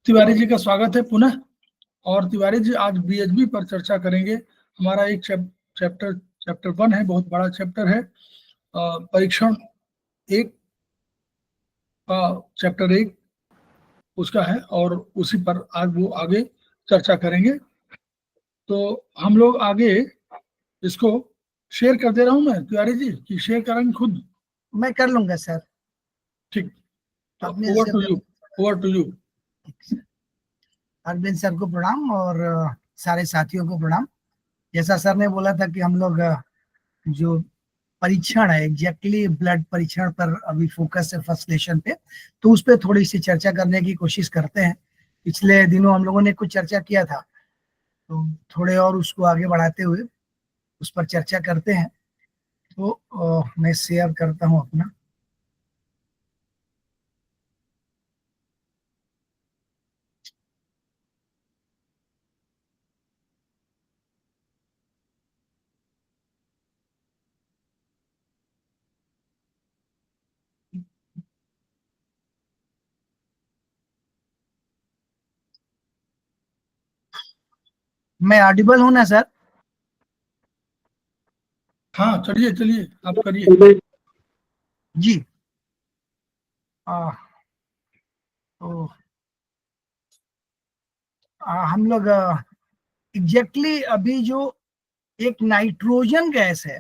तिवारी जी का स्वागत है पुनः। और तिवारी जी आज बीएचबी पर चर्चा करेंगे। हमारा एक चैप्टर 1 है, बहुत बड़ा चैप्टर है। परीक्षण 1 का चैप्टर 1 उसका है और उसी पर आज वो आगे चर्चा करेंगे। तो हम लोग आगे इसको शेयर कर दे रहा हूं मैं तिवारी जी, कि शेयर करेंगे खुद? मैं कर लूंगा सर। ठीक, तो आपने over to you, over to you. Arvind sir को प्रणाम और सारे साथियों को प्रणाम। जैसा सर ने बोला था कि हम लोग जो परीक्षण है एग्जैक्टली ब्लड परीक्षण पर अभी फोकस है फर्स्ट लेशन पे, तो उस पर थोड़ी सी चर्चा करने की कोशिश करते हैं। पिछले दिनों हम लोगों ने कुछ चर्चा किया था, तो थोड़े और उसको आगे बढ़ाते हुए उस पर चर्चा करते हैं। तो मैं शेयर करता हूँ अपना। मैं ऑडिबल हूं ना सर? हाँ, चलिए चलिए, आप करिए जी। तो हम लोग एग्जैक्टली अभी जो एक नाइट्रोजन गैस है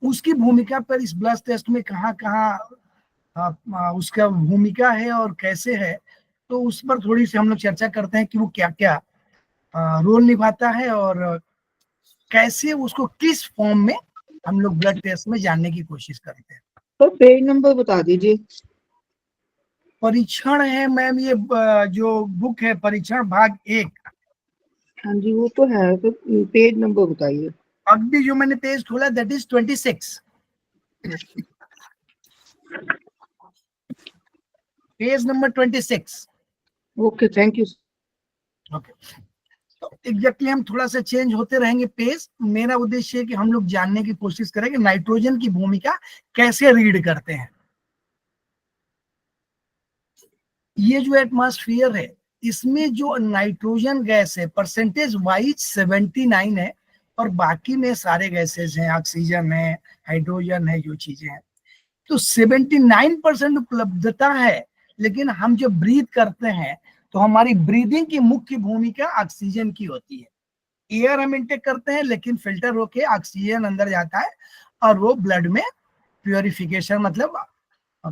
उसकी भूमिका पर इस ब्लड टेस्ट में कहाँ कहाँ उसका भूमिका है और कैसे है, तो उस पर थोड़ी सी हम लोग चर्चा करते हैं कि वो क्या क्या रोल निभाता है और कैसे उसको किस फॉर्म में हम लोग ब्लड टेस्ट में जानने की कोशिश करते हैं। तो पेज नंबर बता दीजिए। परीक्षण है मैम, ये जो बुक है परीक्षण भाग 1। हाँ जी वो तो है, तो पेज नंबर बताइए। अभी जो मैंने पेज खोला that is 26, page number 26। Okay, thank you. Okay, तो एग्जैक्टली हम थोड़ा सा चेंज होते रहेंगे पेज। मेरा उद्देश्य है कि हम लोग जानने की कोशिश करें कि नाइट्रोजन की भूमिका कैसे रीड करते हैं। ये जो एटमॉस्फेयर है इसमें जो नाइट्रोजन गैस है परसेंटेज वाइज 79 है, और बाकी में सारे गैसेस हैं, ऑक्सीजन है, हाइड्रोजन है, जो चीजें हैं। तो 79% उपलब्धता है। लेकिन हम जब ब्रीथ करते हैं तो हमारी ब्रीदिंग की मुख्य भूमिका ऑक्सीजन की होती है। एयर हम इनटेक करते हैं लेकिन फिल्टर होके ऑक्सीजन अंदर जाता है और वो ब्लड में प्योरिफिकेशन, मतलब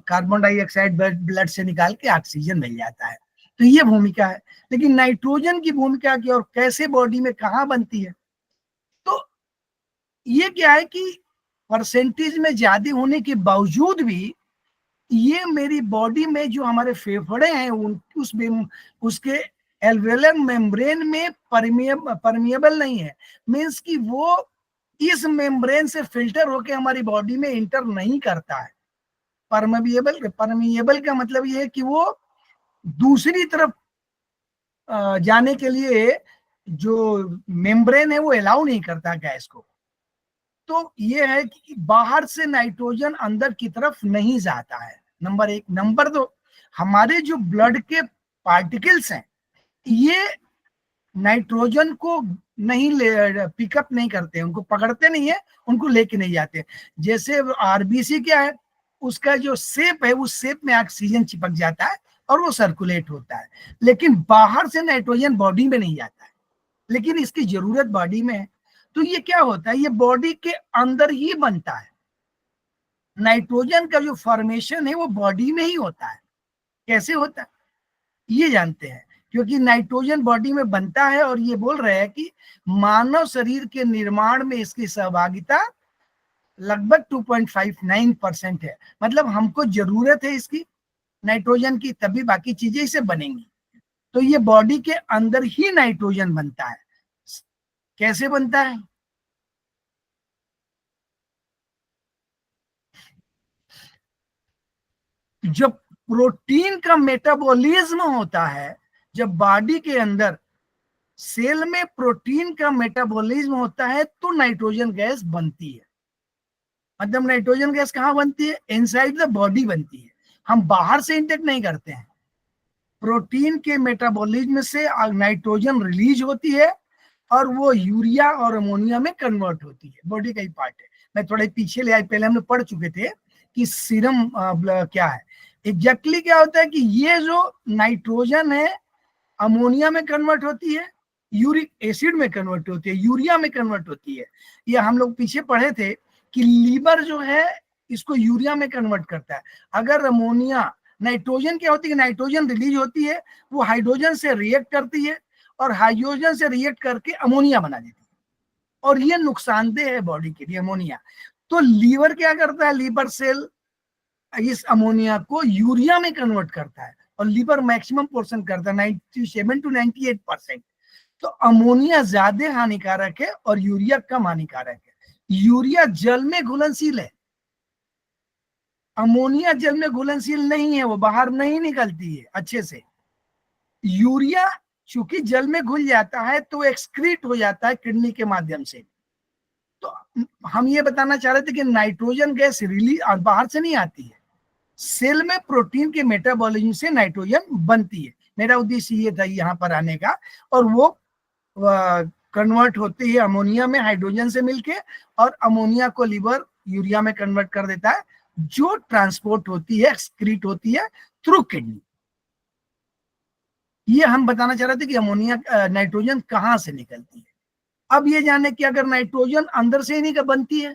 कार्बन डाइऑक्साइड ब्लड से निकाल के ऑक्सीजन मिल जाता है। तो ये भूमिका है। लेकिन नाइट्रोजन की भूमिका की और कैसे बॉडी में कहाँ बनती है, तो ये क्या है कि परसेंटेज में ज्यादा होने के बावजूद भी ये मेरी बॉडी में जो हमारे फेफड़े हैं उसके एल्वेलर मेम्ब्रेन में परमिएबल नहीं है। मीन्स कि वो इस मेम्ब्रेन से फिल्टर होके हमारी बॉडी में इंटर नहीं करता है। परमिएबल का मतलब ये है कि वो दूसरी तरफ जाने के लिए जो मेम्ब्रेन है वो अलाउ नहीं करता गैस को। तो ये है कि बाहर से नाइट्रोजन अंदर की तरफ नहीं जाता है, नंबर 1। नंबर 2, हमारे जो ब्लड के पार्टिकल्स हैं ये नाइट्रोजन को नहीं ले पिकअप नहीं करते, उनको पकड़ते नहीं है, उनको लेके नहीं जाते। जैसे आरबीसी क्या है, उसका जो शेप है उस शेप में ऑक्सीजन चिपक जाता है और वो सर्कुलेट होता है। लेकिन बाहर से नाइट्रोजन बॉडी में नहीं जाता है, लेकिन इसकी जरूरत बॉडी में है। तो ये क्या होता है, ये बॉडी के अंदर ही बनता है। नाइट्रोजन का जो फॉर्मेशन है वो बॉडी में ही होता है। कैसे होता है ये जानते हैं, क्योंकि नाइट्रोजन बॉडी में बनता है और ये बोल रहे हैं कि मानव शरीर के निर्माण में इसकी सहभागिता लगभग 2.59% है। मतलब हमको जरूरत है इसकी, नाइट्रोजन की, तभी बाकी चीजें इसे बनेंगी। तो ये बॉडी के अंदर ही नाइट्रोजन बनता है। कैसे बनता है, जब प्रोटीन का मेटाबॉलिज्म होता है, जब बॉडी के अंदर सेल में प्रोटीन का मेटाबॉलिज्म होता है तो नाइट्रोजन गैस बनती है। मतलब नाइट्रोजन गैस कहाँ बनती है, इनसाइड द बॉडी बनती है। हम बाहर से इंटेक नहीं करते हैं। प्रोटीन के मेटाबॉलिज्म से नाइट्रोजन रिलीज होती है और वो यूरिया और अमोनिया में कन्वर्ट होती है, बॉडी का ही पार्ट है। मैं थोड़े पीछे ले आए, पहले हमने पढ़ चुके थे कि सीरम क्या है एग्जैक्टली। क्या होता है कि ये जो नाइट्रोजन है अमोनिया में कन्वर्ट होती है, यूरिक एसिड में कन्वर्ट होती है, यूरिया में कन्वर्ट होती है। ये हम लोग पीछे पढ़े थे कि लीवर जो है इसको यूरिया में कन्वर्ट करता है। अगर अमोनिया, नाइट्रोजन क्या होती है, नाइट्रोजन रिलीज होती है, वो हाइड्रोजन से रिएक्ट करती है और हाइड्रोजन से रिएक्ट करके अमोनिया बना देती है, और ये नुकसानदेह है बॉडी के लिए अमोनिया। तो लीवर क्या करता है, लीवर सेल इस अमोनिया को यूरिया में कन्वर्ट करता है, और लीवर मैक्सिमम पोर्शन करता है 97 to 98%। तो अमोनिया ज्यादा हानिकारक है और यूरिया कम हानिकारक है। यूरिया जल में घुलनशील है, अमोनिया जल में घुलनशील नहीं है, वो बाहर नहीं निकलती है अच्छे से। यूरिया चूंकि जल में घुल जाता है तो एक्सक्रीट हो जाता है किडनी के माध्यम से। तो हम ये बताना चाह रहे थे कि नाइट्रोजन गैस रिलीज बाहर से नहीं आती है, सेल में प्रोटीन के मेटाबॉलिज्म से नाइट्रोजन बनती है। मेरा उद्देश्य ये था यहाँ पर आने का, और वो कन्वर्ट होती है अमोनिया में हाइड्रोजन से मिलके, और अमोनिया को लिवर यूरिया में कन्वर्ट कर देता है, जो ट्रांसपोर्ट होती है, एक्सक्रीट होती है थ्रू किडनी। ये हम बताना चाह रहे थे कि अमोनिया नाइट्रोजन कहाँ से निकलती है। अब ये जाने कि अगर नाइट्रोजन अंदर से ही नहीं बनती है,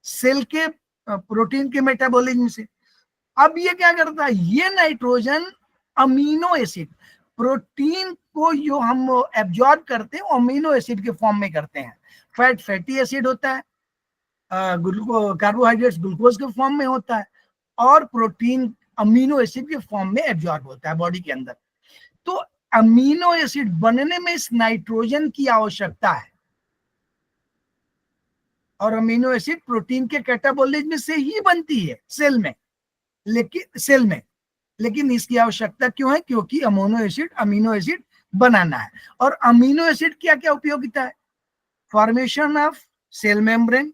सेल के प्रोटीन के मेटाबॉलिज्म से, अब ये क्या करता है, ये नाइट्रोजन अमीनो एसिड, प्रोटीन को जो हम एब्जॉर्ब करते हैं अमीनो एसिड के फॉर्म में करते हैं। फैट फैटी एसिड होता है, कार्बोहाइड्रेट्स ग्लूकोज के फॉर्म में होता है, और प्रोटीन अमीनो एसिड के फॉर्म में एब्जॉर्ब होता है बॉडी के अंदर। तो अमीनो एसिड बनने में इस नाइट्रोजन की आवश्यकता है, और अमीनो एसिड प्रोटीन के कैटाबॉलिज्म से ही बनती है सेल में, लेकिन इसकी आवश्यकता क्यों है, क्योंकि अमीनो एसिड बनाना है। और अमीनो एसिड क्या क्या उपयोगिता है, formation of cell membrane,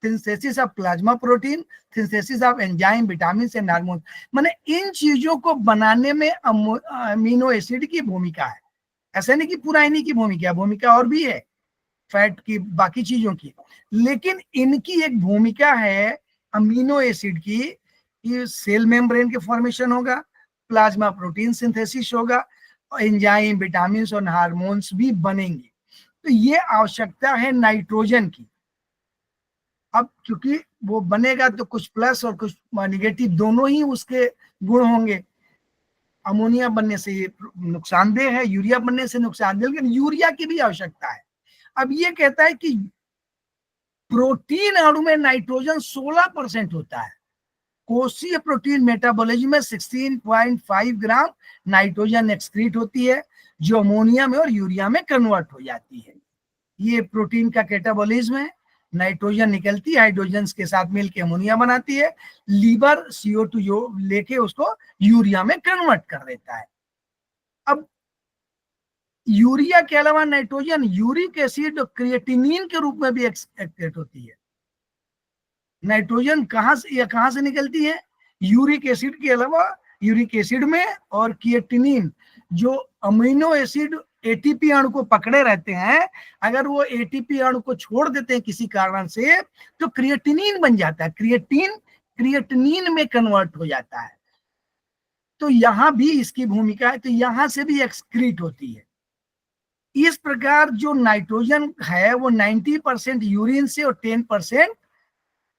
synthesis of plasma protein, synthesis of enzyme, vitamin and hormone. माने इन चीजों को बनाने में अमीनो एसिड की भूमिका है। ऐसा नहीं कि पूरा इन्हीं की भूमिका और भी है, फैट की, बाकी चीजों की, लेकिन इनकी एक भूमिका है अमीनो एसिड की, कि सेल मेम्ब्रेन के फॉर्मेशन होगा, प्लाज्मा प्रोटीन सिंथेसिस होगा, एंजाइम, विटामिन और हार्मोन्स भी बनेंगे। तो ये आवश्यकता है नाइट्रोजन की। अब क्योंकि वो बनेगा तो कुछ प्लस और कुछ निगेटिव दोनों ही उसके गुण होंगे। अमोनिया बनने से ये नुकसानदेह है, यूरिया बनने से नुकसानदेह, लेकिन यूरिया की भी आवश्यकता है। अब ये कहता है कि प्रोटीन अणु में नाइट्रोजन 16% होता है। कोशीय प्रोटीन मेटाबॉलिज्म में 16.5 ग्राम नाइट्रोजन एक्सक्रीट होती है, जो अमोनिया में और यूरिया में कन्वर्ट हो जाती है। ये प्रोटीन का कैटाबॉलिज्म है। नाइट्रोजन निकलती है, हाइड्रोजन के साथ मिलकर अमोनिया बनाती है, लीवर CO2 जो लेके उसको यूरिया में कन्वर्ट कर देता है। अब यूरिया के अलावा नाइट्रोजन यूरिक एसिड और क्रिएटिनिन के रूप में भी एक्सक्रीट होती है। नाइट्रोजन कहाँ से निकलती है, यूरिक एसिड के अलावा यूरिक एसिड में, और क्रिएटिनिन जो अमीनो एसिड एटीपी अणु को पकड़े रहते हैं, अगर वो एटीपी अणु को छोड़ देते हैं किसी कारण से तो क्रिएटिनिन बन जाता है, क्रिएटिनिन में कन्वर्ट हो जाता है। तो यहां भी इसकी भूमिका है, तो यहां से भी एक्सक्रीट होती है। इस प्रकार जो नाइट्रोजन है वो 90% यूरिन से और 10%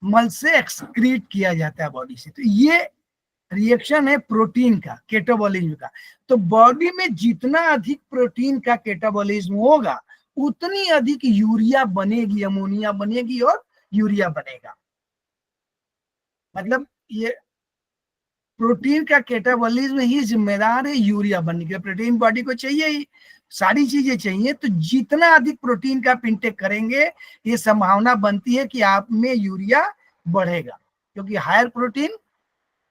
मल से एक्सक्रीट किया जाता है बॉडी से। तो ये रिएक्शन है प्रोटीन का, कैटाबॉलिज्म का। तो बॉडी में जितना अधिक प्रोटीन का कैटाबॉलिज्म होगा उतनी अधिक यूरिया बनेगी, अमोनिया बनेगी और यूरिया बनेगा। मतलब ये प्रोटीन का कैटाबॉलिज्म ही जिम्मेदार है यूरिया बनने के। प्रोटीन बॉडी को चाहिए ही, सारी चीजें चाहिए, तो जितना अधिक प्रोटीन का इंटेक करेंगे ये संभावना बनती है कि आप में यूरिया बढ़ेगा, क्योंकि हायर प्रोटीन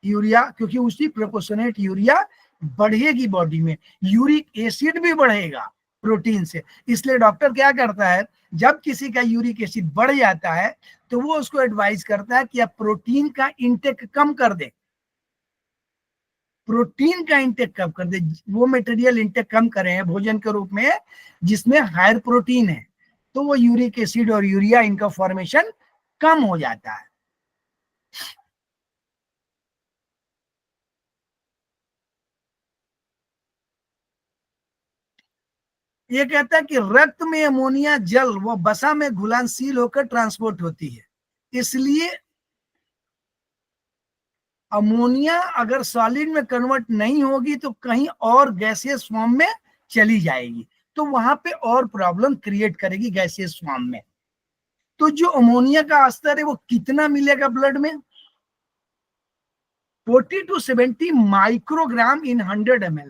यूरिया, क्योंकि उसी प्रोपोर्शनेट यूरिया बढ़ेगी बॉडी में, यूरिक एसिड भी बढ़ेगा प्रोटीन से। इसलिए डॉक्टर क्या करता है, जब किसी का यूरिक एसिड बढ़ जाता है तो वो उसको एडवाइस करता है कि आप प्रोटीन का इंटेक कम कर दे, प्रोटीन का इंटेक कम कर दे, वो मटेरियल इंटेक कम करें भोजन के रूप में जिसमें हायर प्रोटीन है, तो वो यूरिक एसिड और यूरिया इनका फॉर्मेशन कम हो जाता है। ये कहता है कि रक्त में अमोनिया जल व वसा में घुलनशील होकर ट्रांसपोर्ट होती है, इसलिए अमोनिया अगर सॉलिड में कन्वर्ट नहीं होगी तो कहीं और गैसियस फॉर्म में चली जाएगी, तो वहां पे और प्रॉब्लम क्रिएट करेगी गैसियस फॉर्म में। तो जो अमोनिया का स्तर है वो कितना मिलेगा ब्लड में? 40 to 70 microgram in 100 ml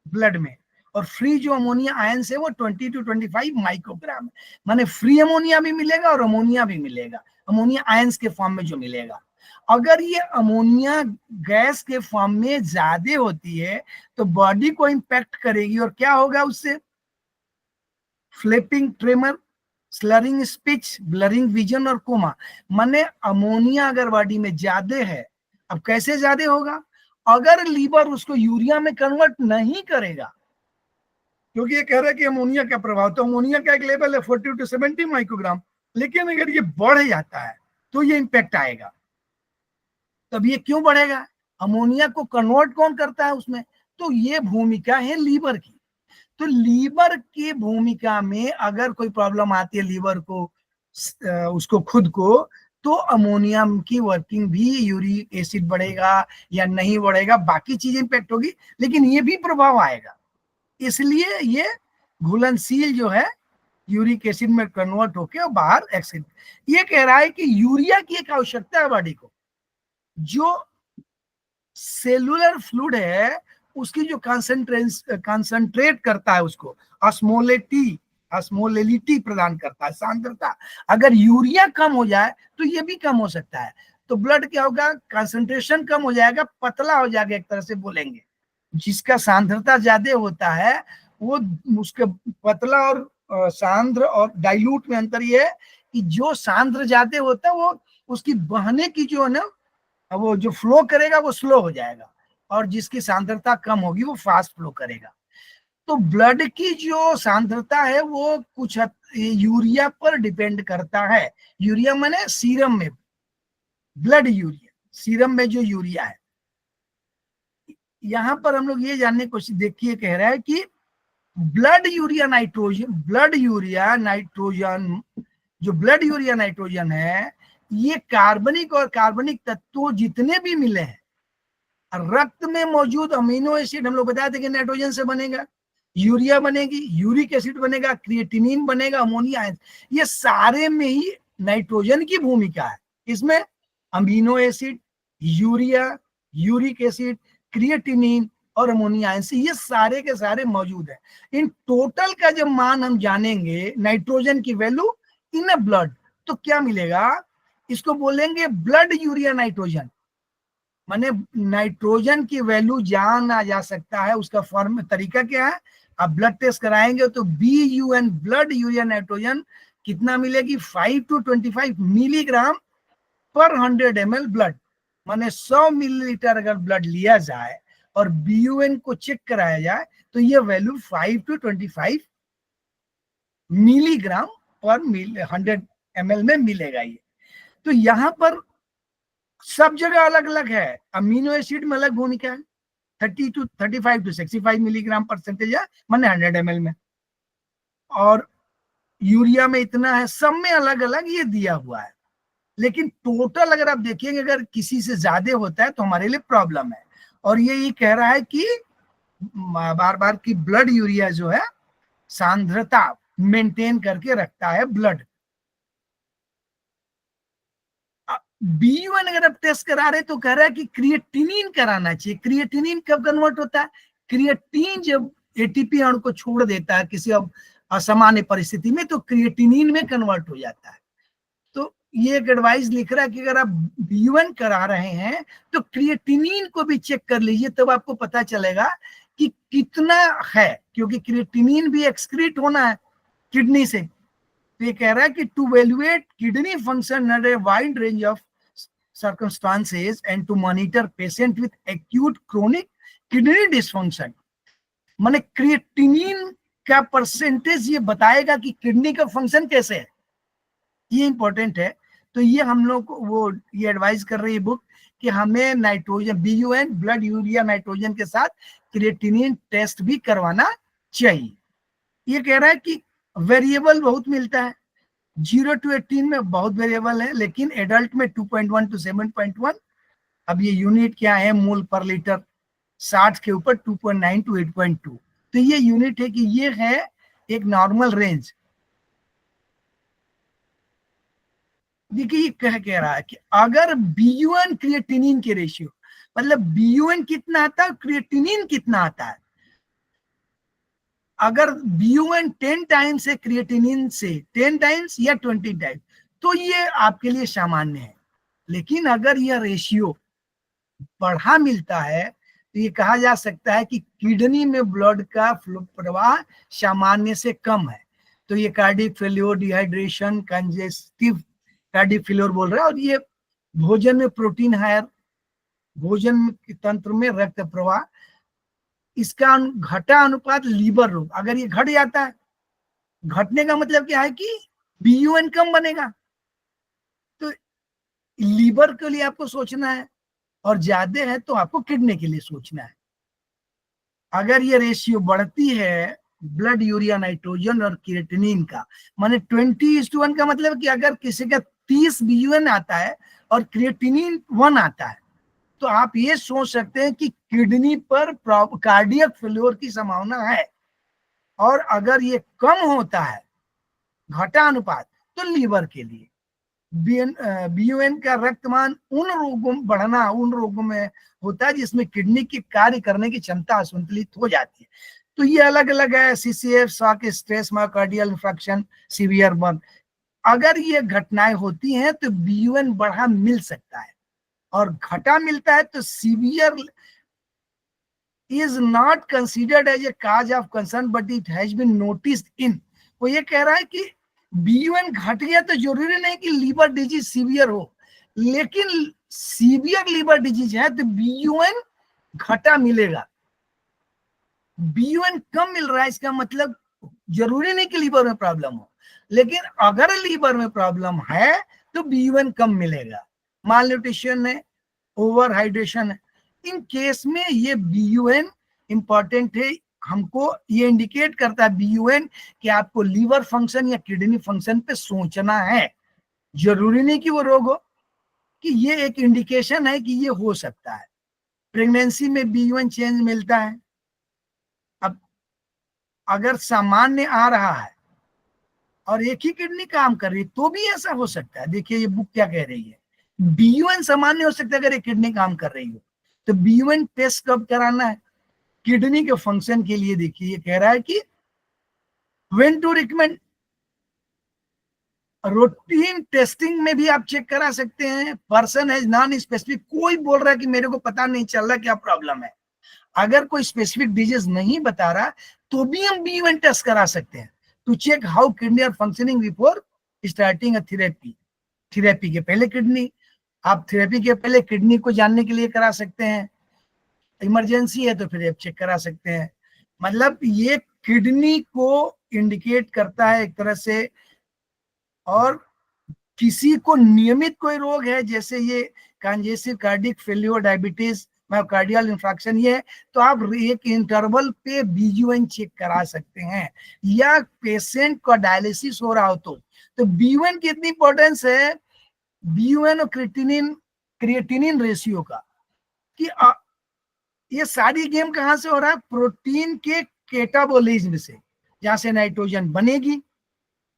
blood में, और फ्री जो अमोनिया आयंस है वो 20 to 25 माइक्रोग्राम, माने फ्री अमोनिया भी मिलेगा और अमोनिया भी मिलेगा, अमोनिया आयंस के फॉर्म में जो मिलेगा। अगर ये अमोनिया गैस के फॉर्म में ज्यादा होती है तो बॉडी को इंपैक्ट करेगी, और क्या होगा उससे? Flipping, tremor, slurring speech, blurring vision और कोमा। माने अमोनिया अगर बॉडी में ज्यादा है, अब कैसे ज्यादा होगा? अगर लीवर उसको यूरिया में कन्वर्ट नहीं करेगा, क्योंकि ये कह रहा है कि अमोनिया का प्रभाव, तो अमोनिया का एक लेवल है 40 to 70 माइक्रोग्राम, लेकिन अगर ये बढ़ जाता है तो ये इंपैक्ट आएगा। तब ये क्यों बढ़ेगा? अमोनिया को कन्वर्ट कौन करता है उसमें? तो ये भूमिका है लीवर की। तो लीवर की भूमिका में अगर कोई प्रॉब्लम आती है लीवर को, उसको खुद को, तो अमोनियम की वर्किंग भी, यूरिक एसिड बढ़ेगा या नहीं बढ़ेगा, बाकी चीजें इंपैक्ट होगी, लेकिन ये भी प्रभाव आएगा। इसलिए ये घुलनशील जो है यूरिक एसिड में कन्वर्ट होकर बाहर एक्सिड। ये कह रहा है कि यूरिया की एक आवश्यकता है बॉडी को, जो सेलुलर फ्लूइड है उसकी जो कंसंट्रेट करता है, उसको ऑस्मोलेलिटी प्रदान करता है, सांद्रता। अगर यूरिया कम हो जाए तो ये भी कम हो सकता है, तो ब्लड क्या होगा? कंसंट्रेशन कम हो जाएगा, पतला हो जाएगा, एक तरह से बोलेंगे। जिसका सांद्रता ज्यादा होता है वो उसके पतला और सांद्र और डाइल्यूट में अंतर ये है कि जो सांद्र ज्यादा होता है वो उसकी बहने की जो है ना, वो जो फ्लो करेगा वो स्लो हो जाएगा, और जिसकी सांद्रता कम होगी वो फास्ट फ्लो करेगा। तो ब्लड की जो सांद्रता है वो कुछ यूरिया पर डिपेंड करता है। यूरिया माने सीरम में, ब्लड यूरिया, सीरम में जो यूरिया है। यहां पर हम लोग ये जानने की कोशिश, देखिए कह रहा है कि ब्लड यूरिया नाइट्रोजन, जो ब्लड यूरिया नाइट्रोजन है, ये कार्बनिक और कार्बनिक तत्वों जितने भी मिले हैं, रक्त में मौजूद अमीनो एसिड, हम लोग बताए थे कि नाइट्रोजन से बनेगा, यूरिया बनेगी, यूरिक एसिड बनेगा, क्रिएटिनिन बनेगा, अमोनिया, ये सारे में ही नाइट्रोजन की भूमिका है। इसमें amino acid, urea, uric acid, creatinine और अमोनिया, ये सारे के सारे मौजूद है। इन टोटल का जब मान हम जानेंगे, नाइट्रोजन की वैल्यू इन अ ब्लड, तो क्या मिलेगा? इसको बोलेंगे ब्लड यूरिया नाइट्रोजन। माने नाइट्रोजन की वैल्यू जाना जा सकता है, उसका फॉर्म तरीका क्या है? आप ब्लड टेस्ट कराएंगे तो BUN, ब्लड यूरिया नाइट्रोजन कितना मिलेगी? 5 to 25 मिलीग्राम पर 100 ml ब्लड। माने 100 मिलीलीटर अगर ब्लड लिया जाए और BUN को चेक कराया जाए तो ये वैल्यू 5 to 25 मिलीग्राम पर 100 ml में मिलेगा ये। तो यहां पर सब जगह अलग अलग है। अमीनो एसिड में अलग भूमिका है, 30 to 35 to 65 मिलीग्राम परसेंटेज है, माने 100 ml में, और यूरिया में इतना है, सब में अलग अलग ये दिया हुआ है। लेकिन टोटल अगर आप देखिएंगे, अगर किसी से ज्यादा होता है तो हमारे लिए प्रॉब्लम है। और ये कह रहा है कि बार बार की ब्लड यूरिया जो है सांद्रता मेंटेन करके रखता है ब्लड। BUN अगर आप टेस्ट करा रहे तो कह रहा है कि क्रिएटिनिन कराना चाहिए। क्रिएटिनिन कब कन्वर्ट होता है? क्रिएटिन जब ATP अणु को छोड़ देता है किसी अब असामान्य परिस्थिति में, तो क्रिएटिनिन में कन्वर्ट हो जाता है। तो ये एक एडवाइस लिख रहा है कि अगर आप BUN करा रहे हैं तो क्रिएटिनिन को भी चेक कर लीजिए, तब आपको पता चलेगा कि कितना है, क्योंकि क्रिएटिनिन भी एक्सक्रीट होना है किडनी से। तो ये कह रहा है कि to valuate kidney function at a wide range of circumstances and to monitor patient with acute chronic kidney dysfunction। माने क्रिएटिनिन का परसेंटेज ये बताएगा कि किडनी का फंक्शन कैसे है, ये इंपॉर्टेंट है। तो ये हम लोग को वो ये एडवाइस कर रही है बुक कि हमें nitrogen BUN blood urea nitrogen के साथ क्रिएटिनिन टेस्ट भी करवाना चाहिए। ये कह रहा है कि वेरिएबल बहुत मिलता है, 0 to 18 में बहुत वेरिएबल है, लेकिन एडल्ट में 2.1 to 7.1। अब ये यूनिट क्या है, मोल पर लीटर, 60 के ऊपर 2.9 to 8.2। तो ये यूनिट है कि ये है एक नॉर्मल रेंज। देखिए ये कह रहा है कि अगर BUN क्रिएटिनिन के रेशियो, मतलब BUN कितना आता है, क्रिएटिनिन कितना आता है, अगर BUN 10 टाइम्स है क्रिएटिनिन से, 10 टाइम्स या 20 टाइम्स, तो ये आपके लिए सामान्य है। लेकिन अगर यह रेशियो बढ़ा मिलता है तो ये कहा जा सकता है कि किडनी में ब्लड का प्रवाह सामान्य से कम है। तो ये cardiac failure, dehydration, congestive cardiac failure बोल रहा है। और ये भोजन में प्रोटीन हायर, भोजन के तंत्र में रक्त प्रवाह, इसका घटा अनुपात लीवर रोग, अगर ये घट जाता है, घटने का मतलब क्या है कि BUN कम बनेगा, तो लीवर के लिए आपको सोचना है, और ज्यादा है तो आपको किडनी के लिए सोचना है। अगर ये रेशियो बढ़ती है ब्लड यूरिया नाइट्रोजन और क्रिएटिनिन का, माने 20:1 का मतलब कि अगर किसी का 30 BUN आता है और क्रिएटिनिन 1 आता है, तो आप ये सोच सकते हैं कि किडनी पर कार्डियक फेल्योर की संभावना है। और अगर ये कम होता है घटा अनुपात, तो लीवर के लिए BUN का रक्तमान उन रोगों में होता है जिसमें किडनी की कार्य करने की क्षमता असंतुलित हो जाती है। तो ये अलग अलग है, CCF, shock, stress, myocardial infarction, severe burn. अगर ये घटनाएं होती हैं तो BUN बढ़ा मिल सकता है, और घटा मिलता है तो severe is not considered as a cause of concern but it has been noticed in. वो ये कह रहा है कि BUN घट गया तो जरूरी नहीं कि लीवर डिजीज सीवियर हो, लेकिन सीवियर लीवर डिजीज है तो BUN घटा मिलेगा। BUN कम मिल रहा है, इसका मतलब जरूरी नहीं कि लीवर में प्रॉब्लम हो, लेकिन अगर लीवर में प्रॉब्लम है तो BUN कम मिलेगा। मालन्यूट्रिशन है, ओवर हाइड्रेशन है, इन केस में ये BUN इंपॉर्टेंट है। हमको ये इंडिकेट करता है BUN कि आपको लीवर फंक्शन या किडनी फंक्शन पे सोचना है। जरूरी नहीं कि वो रोग हो, कि ये एक इंडिकेशन है कि ये हो सकता है। प्रेगनेंसी में BUN चेंज मिलता है। अब अगर सामान्य आ रहा है और एक ही किडनी काम कर रही है तो भी ऐसा हो सकता है। देखिए ये बुक क्या कह रही है, BUN सामान्य हो सकता है अगर एक किडनी काम कर रही हो। तो BUN टेस्ट कब कराना है, किडनी के फंक्शन के लिए। देखिए ये कह रहा है कि when to recommend, routine testing में भी आप चेक करा सकते हैं। पर्सन हैज नॉन स्पेसिफिक, कोई बोल रहा है कि मेरे को पता नहीं चल रहा क्या प्रॉब्लम है, अगर कोई स्पेसिफिक डिजीज नहीं बता रहा तो भी हम BUN टेस्ट करा सकते हैं to check how kidney are functioning before starting a therapy. Therapy के पहले किडनी, आप थेरेपी के पहले किडनी को जानने के लिए करा सकते हैं। इमरजेंसी है तो फिर आप चेक करा सकते हैं। मतलब ये किडनी को इंडिकेट करता है एक तरह से। और किसी को नियमित कोई रोग है, जैसे ये congestive cardiac failure, diabetes, myocardial infarction, ये है तो आप एक इंटरवल पे BUN चेक करा सकते हैं। या पेशेंट का डायलिसिस हो रहा हो तो BUN की इतनी इंपॉर्टेंस है, BUN और क्रिएटिनिन रेशियो का, कि ये सारी गेम कहां से हो रहा है, प्रोटीन के कैटाबोलिज्म से, जहां से नाइट्रोजन बनेगी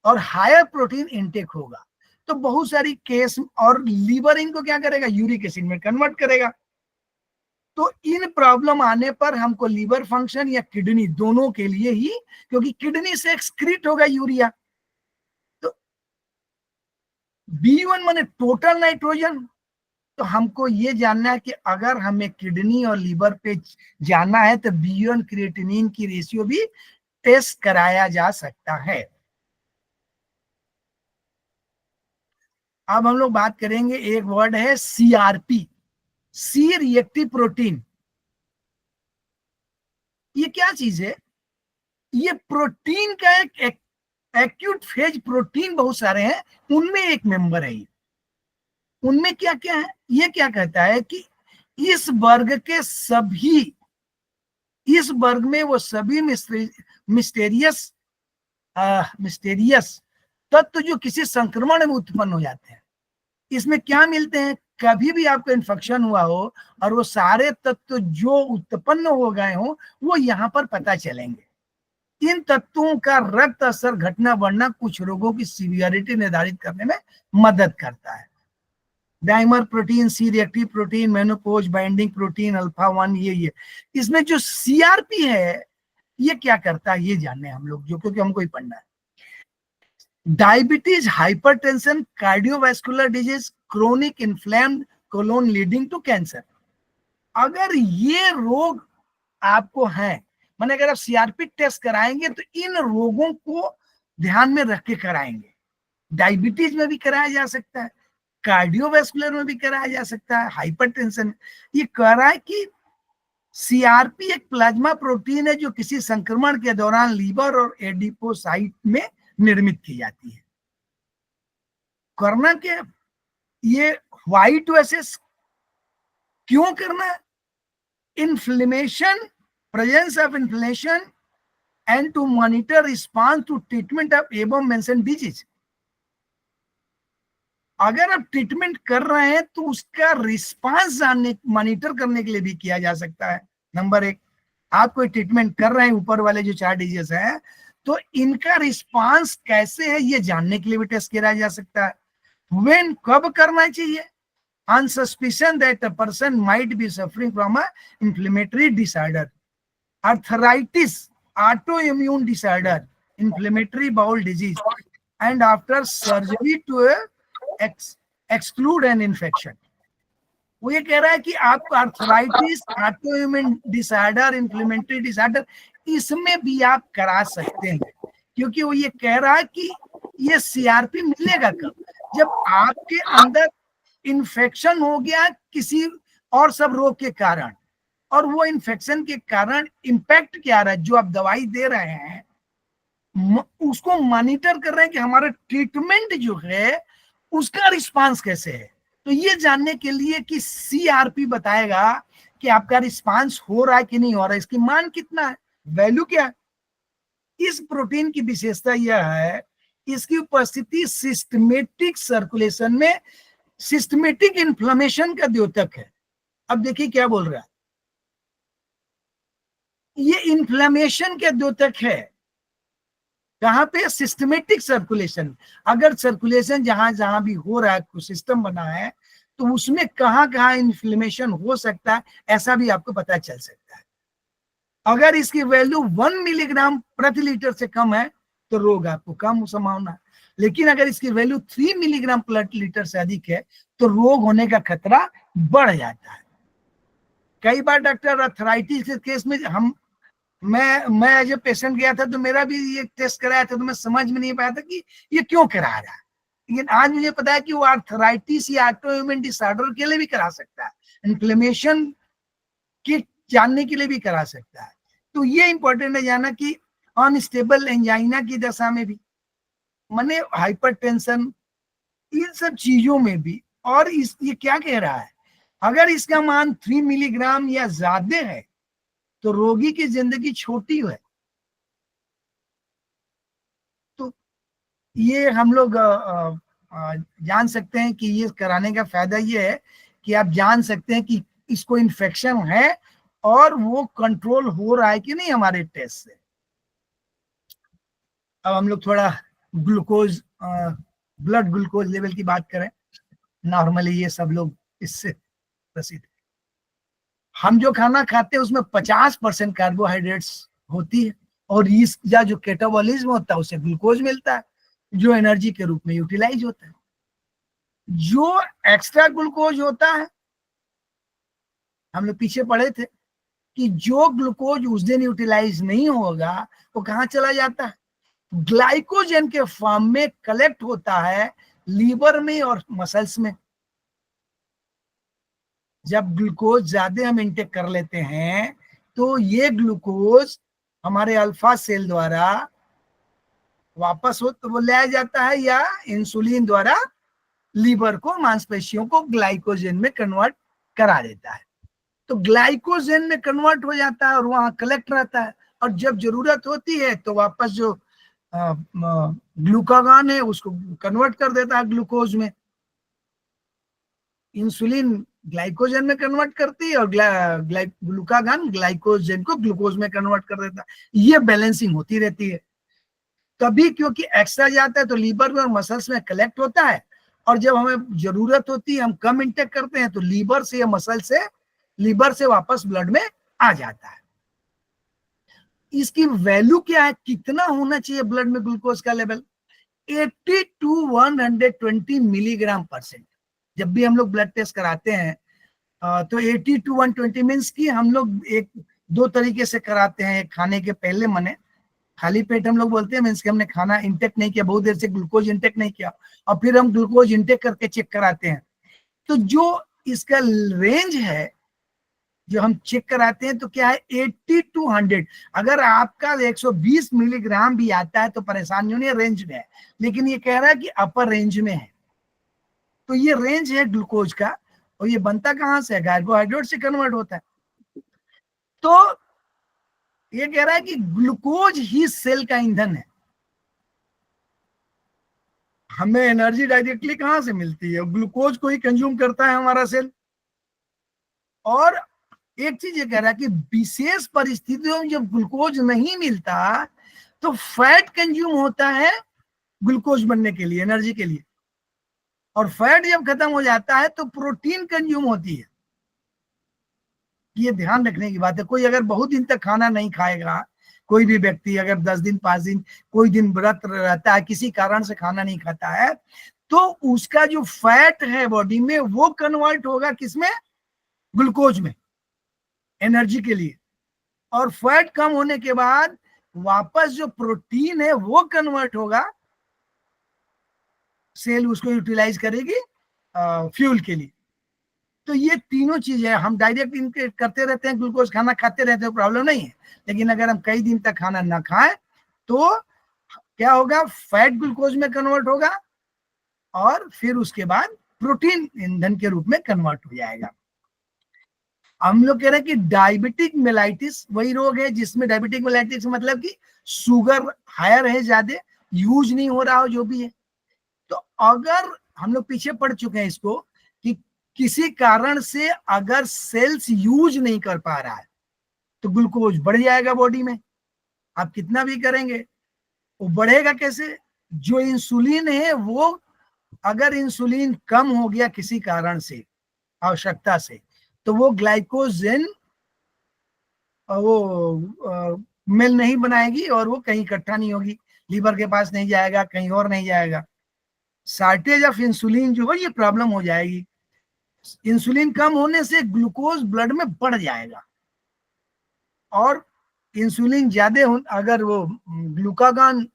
और हायर प्रोटीन इनटेक होगा। तो बहुत सारी केस, और लीवर इनको क्या करेगा, यूरिक एसिड में कन्वर्ट करेगा। तो इन प्रॉब्लम आने पर हमको लीवर फंक्शन या किडनी दोनों के लिए ही, क्योंकि किडनी से एक्सक्रीट होगा यूरिया। तो BUN माने टोटल नाइट्रोजन। तो हमको ये जानना है कि अगर हमें किडनी और लीवर पे जाना है तो BUN क्रिएटिनिन की रेशियो भी टेस्ट कराया जा सकता है। अब हम लोग बात करेंगे, एक वर्ड है सीआरपी, सी रिएक्टिव प्रोटीन। ये क्या चीज है? ये प्रोटीन का एक एक्यूट फेज प्रोटीन बहुत सारे हैं, उनमें एक मेंबर है ये। उनमें क्या क्या है? ये क्या कहता है कि इस वर्ग के सभी, इस वर्ग में वो सभी मिस्टेरियस तत्व जो किसी संक्रमण में उत्पन्न हो जाते हैं। इसमें क्या मिलते हैं? कभी भी आपको इन्फेक्शन हुआ हो और वो सारे तत्व जो उत्पन्न हो गए हो वो यहाँ पर पता चलेंगे। इन तत्वों का रक्त असर घटना बढ़ना कुछ रोगों की सीवियरिटी निर्धारित करने में मदद करता है। Dimer protein, C reactive protein, menopause binding protein, alpha 1, ये इसमें जो सीआरपी है ये क्या करता है ये जानने हम लोग, जो क्योंकि हमको ही पढ़ना है। Diabetes, hypertension, cardiovascular disease, chronic inflamed colon leading to cancer. अगर ये रोग आपको है, माने अगर आप सीआरपी टेस्ट कराएंगे तो इन रोगों को ध्यान में रख के कराएंगे। डायबिटीज में भी कराया जा सकता है, कार्डियोवास्कुलर में भी कराया जा सकता है, हाइपरटेंशन। ये कह रहा है कि सीआरपी एक प्लाज्मा प्रोटीन है जो किसी संक्रमण के दौरान लीवर और एडिपोसाइट में निर्मित की जाती है। करना क्या? ये व्हाइट वेसेस क्यों करना है? Inflammation, presence of inflammation and to monitor response to treatment of above mention disease. अगर आप ट्रीटमेंट कर रहे हैं तो उसका रिस्पांस जानने, मॉनिटर करने के लिए भी किया जा सकता है। नंबर 1, आप कोई ट्रीटमेंट कर रहे हैं, ऊपर वाले जो 4 डिजीज है, तो इनका रिस्पांस कैसे है ये जानने के लिए भी टेस्ट किया जा सकता है। व्हेन, कब करना चाहिए? On suspicion that a person might be suffering from a inflammatory disorder, arthritis, auto immune disorder, inflammatory bowel disease, and after surgery to exclude an infection. वो ये कह रहा है कि आपको arthritis, auto immune disorder, inflammatory disorder, इसमें भी आप करा सकते हैं, क्योंकि वो ये कह रहा है कि ये सीआरपी मिलेगा कब? जब आपके अंदर इन्फेक्शन हो गया किसी और सब रोग के कारण, और वो इन्फेक्शन के कारण इम्पैक्ट क्या आ रहा है, जो आप दवाई दे रहे हैं उसको मॉनिटर कर रहे हैं कि हमारा ट्रीटमेंट जो है उसका रिस्पांस कैसे है। तो ये जानने के लिए कि सीआरपी बताएगा कि आपका रिस्पांस हो रहा है कि नहीं हो रहा है, इसकी मान कितना है, वैल्यू क्या है। इस प्रोटीन की विशेषता यह है, इसकी उपस्थिति सिस्टमेटिक सर्कुलेशन में सिस्टमेटिक इन्फ्लेमेशन का द्योतक है। अब देखिए क्या बोल रहा है, ये इन्फ्लेमेशन के द्योतक है। कहां पे? Systematic circulation. अगर सर्कुलेशन जहां जहां भी हो रहा है, कुछ सिस्टम बना है, तो उसमें कहां कहां इन्फ्लेमेशन हो सकता है, ऐसा भी आपको पता चल सकता है। अगर इसकी वैल्यू 1 मिलीग्राम प्रति लीटर से कम है तो रोग आपको कम संभावना, लेकिन अगर इसकी वैल्यू 3 मिलीग्राम प्रति लीटर से अधिक है तो रोग होने का खतरा बढ़ जाता है। कई बार डॉक्टर अर्थराइटिस के केस में मैं एज ए पेशेंट गया था तो मेरा भी ये टेस्ट कराया था, तो मैं समझ में नहीं पाया था कि ये क्यों करा रहा है, लेकिन आज मुझे पता है कि वो आर्थराइटिस या ऑटोइम्यून डिसऑर्डर के लिए भी करा सकता है, इन्फ्लेमेशन के जानने के लिए भी करा सकता है। तो ये इंपॉर्टेंट है जानना कि अनस्टेबल एंजाइना की दशा में भी, माने हाइपरटेंशन, इन सब चीजों में भी। और ये क्या कह रहा है, अगर इसका मान 3 मिलीग्राम या ज्यादा है तो रोगी की जिंदगी छोटी है। तो ये हम लोग जान सकते हैं कि ये कराने का फायदा ये है कि आप जान सकते हैं कि इसको इन्फेक्शन है और वो कंट्रोल हो रहा है कि नहीं हमारे टेस्ट से। अब हम लोग थोड़ा ग्लूकोज, ब्लड ग्लूकोज लेवल की बात करें। नॉर्मली ये सब लोग इससे प्रसिद्ध। हम जो खाना खाते हैं उसमें 50% कार्बोहाइड्रेट्स होती है, और इसका जो कैटाबॉलिज्म होता है उससे ग्लूकोज मिलता है जो एनर्जी के रूप में यूटिलाइज होता है। जो एक्स्ट्रा ग्लूकोज होता है, हम लोग पीछे पढ़े थे कि जो ग्लूकोज उस दिन यूटिलाइज नहीं होगा वो कहाँ चला जाता है, ग्लाइकोजन के फॉर्म में कलेक्ट होता है लीवर में और मसल्स में। जब ग्लूकोज ज्यादा हम इंटेक कर लेते हैं तो ये ग्लूकोज हमारे अल्फा सेल द्वारा वापस हो तो वो ले जाता है, या इंसुलिन द्वारा लीवर को, मांसपेशियों को ग्लाइकोजन में कन्वर्ट करा देता है। तो ग्लाइकोजन में कन्वर्ट हो जाता है और वहां कलेक्ट रहता है, और जब जरूरत होती है तो वापस जो ग्लूकागॉन है उसको कन्वर्ट कर देता है ग्लूकोज में। इंसुलिन ग्लाइकोजन में कन्वर्ट करती है और ग्लूकागॉन ग्लाइकोजन को ग्लूकोज में कन्वर्ट कर देता है। ये बैलेंसिंग होती रहती है। कभी क्योंकि एक्स्ट्रा जाता है तो लीवर में और मसल्स में कलेक्ट होता है, और जब हमें जरूरत होती है हम कम इंटेक करते हैं तो लीवर से या मसल से, लीवर से वापस ब्लड में आ जाता है। इसकी वैल्यू क्या है, कितना होना चाहिए ब्लड में ग्लूकोज का लेवल? 80 to 120 milligram %। जब भी हम लोग ब्लड टेस्ट कराते हैं तो 80 to 120 मीन्स की हम लोग एक दो तरीके से कराते हैं। खाने के पहले मने खाली पेट हम लोग बोलते हैं, मीन्स कि हमने खाना इंटेक नहीं किया, बहुत देर से ग्लूकोज इंटेक नहीं किया, और फिर हम ग्लूकोज इंटेक करके चेक कराते हैं। तो जो इसका रेंज है जो हम चेक कराते हैं तो क्या है, 80 to 100। अगर आपका 120 मिलीग्राम भी आता है तो परेशान नहीं होने, रेंज में है। लेकिन ये कह रहा है कि अपर रेंज में है, तो ये रेंज है ग्लूकोज का। और ये बनता कहां से है, कार्बोहाइड्रेट से कन्वर्ट होता है। तो ये कह रहा है कि ग्लूकोज ही सेल का ईंधन है। हमें एनर्जी डायरेक्टली कहां से मिलती है, ग्लूकोज को ही कंज्यूम करता है हमारा सेल। और एक चीज ये कह रहा है कि विशेष परिस्थितियों में जब ग्लूकोज नहीं मिलता तो फैट कंज्यूम होता है ग्लूकोज बनने के लिए, एनर्जी के लिए। और फैट जब खत्म हो जाता है तो प्रोटीन कंज्यूम होती है। ये ध्यान रखने की बात है। कोई अगर बहुत दिन तक खाना नहीं खाएगा, कोई भी व्यक्ति अगर 10 दिन 5 दिन कोई दिन व्रत रहता है, किसी कारण से खाना नहीं खाता है, तो उसका जो फैट है बॉडी में वो कन्वर्ट होगा किसमें, ग्लूकोज में, एनर्जी के लिए। और फैट कम होने के बाद वापस जो प्रोटीन है वो कन्वर्ट होगा, सेल उसको यूटिलाइज करेगी फ्यूल के लिए। तो ये तीनों चीजें हम डायरेक्ट इनके करते रहते हैं, ग्लूकोज खाना खाते रहते हैं, प्रॉब्लम नहीं है। लेकिन अगर हम कई दिन तक खाना ना खाएं तो क्या होगा, फैट ग्लूकोज में कन्वर्ट होगा और फिर उसके बाद प्रोटीन ईंधन के रूप में कन्वर्ट हो जाएगा। हम लोग कह रहे हैं कि डायबिटिक मेलाइटिस वही रोग है जिसमें, डायबिटिक मेलाइटिस मतलब कि शुगर हायर है, ज्यादा यूज नहीं हो रहा हो जो भी है। तो अगर हम लोग पीछे पड़ चुके हैं इसको कि किसी कारण से अगर सेल्स यूज नहीं कर पा रहा है तो ग्लूकोज बढ़ जाएगा बॉडी में। आप कितना भी करेंगे वो बढ़ेगा कैसे, जो इंसुलिन है वो, अगर इंसुलिन कम हो गया किसी कारण से, आवश्यकता से, तो वो ग्लाइकोजन वो मेल नहीं बनाएगी और वो कहीं इकट्ठा नहीं होगी, लीवर के पास नहीं जाएगा, कहीं और नहीं जाएगा। शॉर्टेज ऑफ इंसुलिन जो है ये प्रॉब्लम हो जाएगी। इंसुलिन कम होने से ग्लूकोज ब्लड में बढ़ जाएगा, और इंसुलिन ज्यादा अगर वो ग्लूकागॉन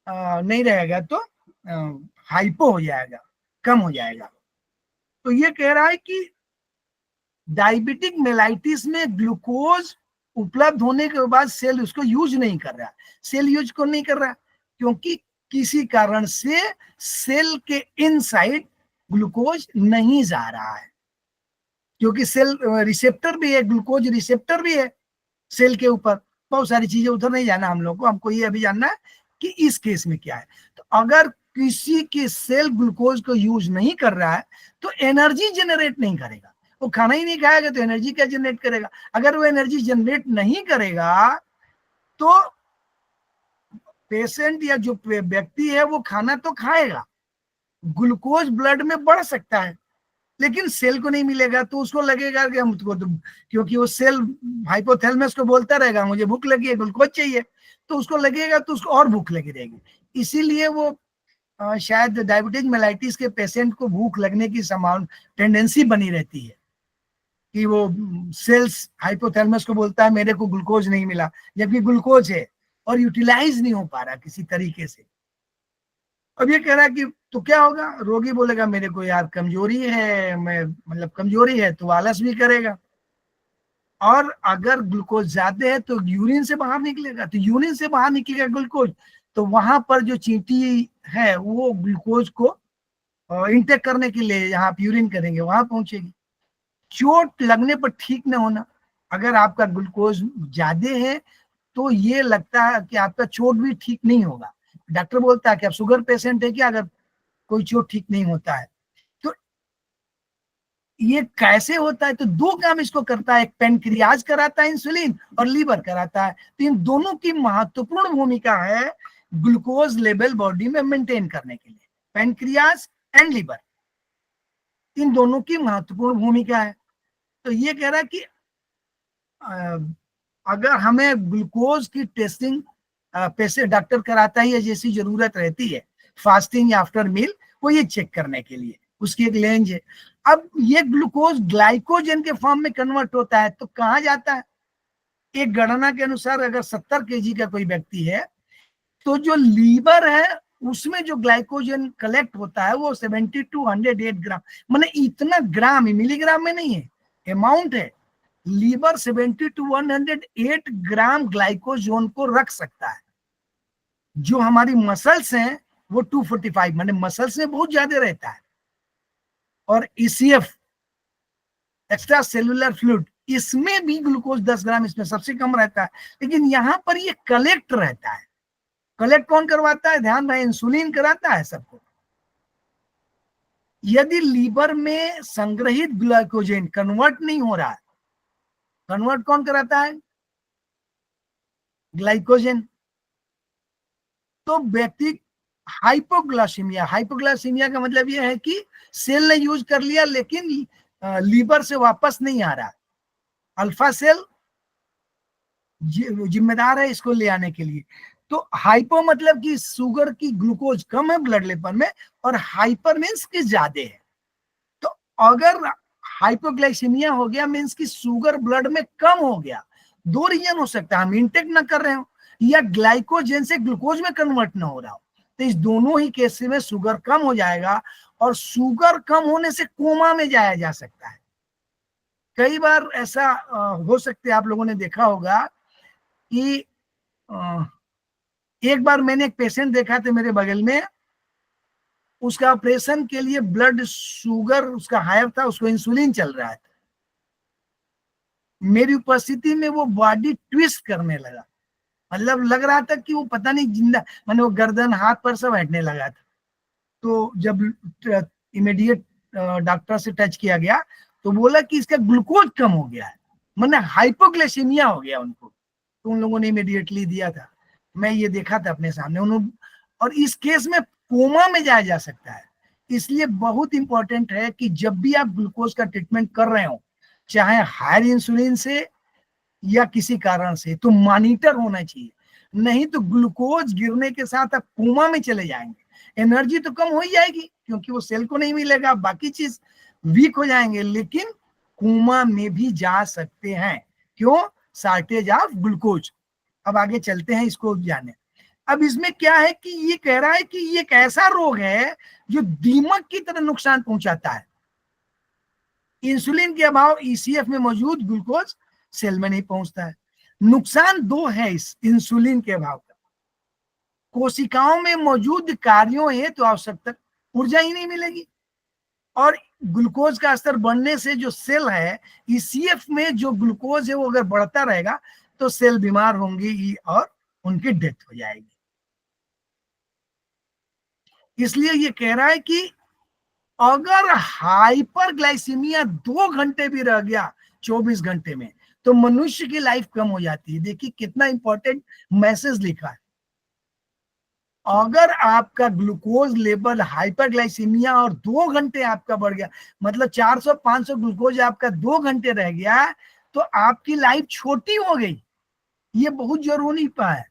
नहीं रहेगा तो हाइपो हो जाएगा, कम हो जाएगा। तो ये कह रहा है कि डायबिटिक मेलाइटिस में ग्लूकोज उपलब्ध होने के बाद सेल उसको यूज नहीं कर रहा। सेल यूज को नहीं कर रहा क्योंकि किसी कारण से सेल के इनसाइड ग्लूकोज नहीं जा रहा है, क्योंकि सेल रिसेप्टर भी है, ग्लूकोज रिसेप्टर भी है सेल के ऊपर। बहुत सारी चीजें, उधर नहीं जाना हम लोग को, हमको ये अभी जानना है कि इस केस में क्या है। तो अगर किसी की सेल ग्लूकोज को यूज नहीं कर रहा है तो एनर्जी जनरेट नहीं करेगा। वो खाना ही नहीं खाएगा तो एनर्जी क्या जनरेट करेगा। अगर वो एनर्जी जनरेट नहीं करेगा तो पेशेंट या जो व्यक्ति है वो खाना तो खाएगा, ग्लूकोज ब्लड में बढ़ सकता है, लेकिन सेल को नहीं मिलेगा तो उसको लगेगा कि हमको तो, क्योंकि वो सेल हाइपोथैलेमस को बोलता रहेगा मुझे भूख लगी है, ग्लूकोज चाहिए, तो उसको लगेगा तो उसको और भूख लगी रहेगी। इसीलिए वो शायद डायबिटिक मेलाइटिस के पेशेंट को भूख लगने की संभावना, टेंडेंसी बनी रहती है कि वो सेल्स हाइपोथैलेमस को बोलता है मेरे को ग्लूकोज नहीं मिला, जबकि ग्लूकोज है और यूटिलाइज नहीं हो पा रहा किसी तरीके से। अब ये कह रहा है कि तो क्या होगा, रोगी बोलेगा मेरे को यार कमजोरी है, मैं मतलब कमजोरी है, तो आलस भी करेगा। और अगर ग्लूकोज ज्यादा है तो यूरिन से बाहर निकलेगा, तो यूरिन से बाहर निकलेगा ग्लूकोज, तो वहां पर जो चींटी है वो ग्लूकोज को इंटेक करने के लिए जहां आप यूरिन करेंगे वहां पहुंचेगी। चोट लगने पर ठीक न होना, अगर आपका ग्लूकोज ज्यादा है तो ये लगता है कि आपका चोट भी ठीक नहीं होगा। डॉक्टर बोलता है कि आप शुगर पेशेंट है क्या, अगर कोई चोट ठीक नहीं होता है। तो ये कैसे होता है, तो दो काम इसको करता है, एक पेनक्रियाज कराता है इंसुलिन और लीवर कराता है। तो इन दोनों की महत्वपूर्ण भूमिका है ग्लूकोज लेवल बॉडी में मेंटेन करने के लिए, पेनक्रियाज एंड लीवर, इन दोनों की महत्वपूर्ण भूमिका है। तो ये कह रहा है कि अगर हमें ग्लूकोज की टेस्टिंग पैसे डॉक्टर कराता ही है, जैसी जरूरत रहती है फास्टिंग या आफ्टर मील, वो ये चेक करने के लिए उसकी एक लेंज है। अब ये ग्लूकोज ग्लाइकोजन के फॉर्म में कन्वर्ट होता है तो कहाँ जाता है, एक गणना के अनुसार अगर 70 केजी का कोई व्यक्ति है तो जो लीवर है उसमें जो ग्लाइकोजन कलेक्ट होता है वो 70 to 108 ग्राम, माने इतना ग्राम, मिलीग्राम में नहीं है, अमाउंट है। लीवर 70 to 108 ग्राम ग्लाइकोजन को रख सकता है। जो हमारी मसल्स हैं वो 245, माने मसल्स में बहुत ज्यादा रहता है। और ईसीएफ एक्स्ट्रा सेलुलर फ्लूइड, इसमें भी ग्लूकोज 10 ग्राम इसमें सबसे कम रहता है, लेकिन यहां पर ये कलेक्ट रहता है। कलेक्ट कौन करवाता है, ध्यान रहे, इंसुलिन कराता है सबको। यदि लीवर में संग्रहित ग्लाइकोजन कन्वर्ट नहीं हो रहा है, कन्वर्ट कौन कराता है, ग्लाइकोजन, तो व्यक्ति हाइपोग्लाइसीमिया, हाइपोग्लाइसीमिया का मतलब यह है कि सेल ने यूज कर लिया लेकिन लीवर से वापस नहीं आ रहा। अल्फा सेल जिम्मेदार है इसको ले आने के लिए। तो हाइपो मतलब कि शुगर की ग्लूकोज कम है ब्लड लेवल में, और हाइपर मीन्स कि ज्यादा है। तो अगर हाइपोग्लाइसीमिया हो गया मीन्स कि शुगर ब्लड में कम हो गया। दो रीजन हो सकता है, हम इंटेक ना कर रहे हो या ग्लाइकोजन से ग्लूकोज में कन्वर्ट ना हो रहा हो। तो इस दोनों ही केस में शुगर कम हो जाएगा, और शुगर कम होने से कोमा में जाया जा सकता है। कई बार ऐसा हो सकता है, आप लोगों ने देखा होगा कि एक बार मैंने एक पेशेंट देखा था मेरे बगल में, उसका ऑपरेशन के लिए ब्लड शुगर उसका हायर था, उसको इंसुलिन चल रहा था। मेरी उपस्थिति में वो बॉडी ट्विस्ट करने लगा, मतलब लग रहा था कि वो पता नहीं जिंदा, माने वो गर्दन हाथ पर सब हटने लगा था। तो जब इमीडिएट डॉक्टर से टच किया गया तो बोला कि इसका ग्लूकोज कम हो गया है, माने हाइपोग्लाइसीमिया हो गया उनको। तो उन लोगों ने इमीडिएटली दिया था, मैं ये देखा था अपने सामने उन्होंने। और इस केस में कोमा में जाया जा सकता है। इसलिए बहुत इंपॉर्टेंट है कि जब भी आप ग्लूकोज का ट्रीटमेंट कर रहे हो, चाहे हायर इंसुलिन से या किसी कारण से, तो मॉनिटर होना चाहिए। नहीं तो ग्लूकोज गिरने के साथ आप कोमा में चले जाएंगे। एनर्जी तो कम हो ही जाएगी क्योंकि वो सेल को नहीं मिलेगा, बाकी चीज वीक हो जाएंगे, लेकिन कोमा में भी जा सकते हैं। क्यों, शॉर्टेज ऑफ ग्लूकोज। अब आगे चलते हैं इसको जाने। अब इसमें क्या है कि ये कह रहा है कि ये एक ऐसा रोग है जो दीमक की तरह नुकसान पहुंचाता है। इंसुलिन के अभाव ईसीएफ में मौजूद ग्लूकोज सेल में नहीं पहुंचता है। नुकसान दो है इस इंसुलिन के अभाव का, कोशिकाओं में मौजूद कार्यों हेतु आवश्यकता ऊर्जा ही नहीं मिलेगी, और ग्लूकोज का स्तर बढ़ने से जो सेल है ईसीएफ में जो ग्लूकोज है वो अगर बढ़ता रहेगा तो सेल बीमार होंगी और उनकी डेथ हो जाएगी। इसलिए ये कह रहा है कि अगर हाइपरग्लाइसीमिया 2 घंटे भी रह गया 24 घंटे में तो मनुष्य की लाइफ कम हो जाती है। देखिए कितना इंपॉर्टेंट मैसेज लिखा है। अगर आपका ग्लूकोज लेवल हाइपरग्लाइसीमिया और 2 घंटे आपका बढ़ गया, मतलब 400-500 ग्लूकोज आपका 2 घंटे रह गया, तो आपकी लाइफ छोटी हो गई। ये बहुत जरूरी है।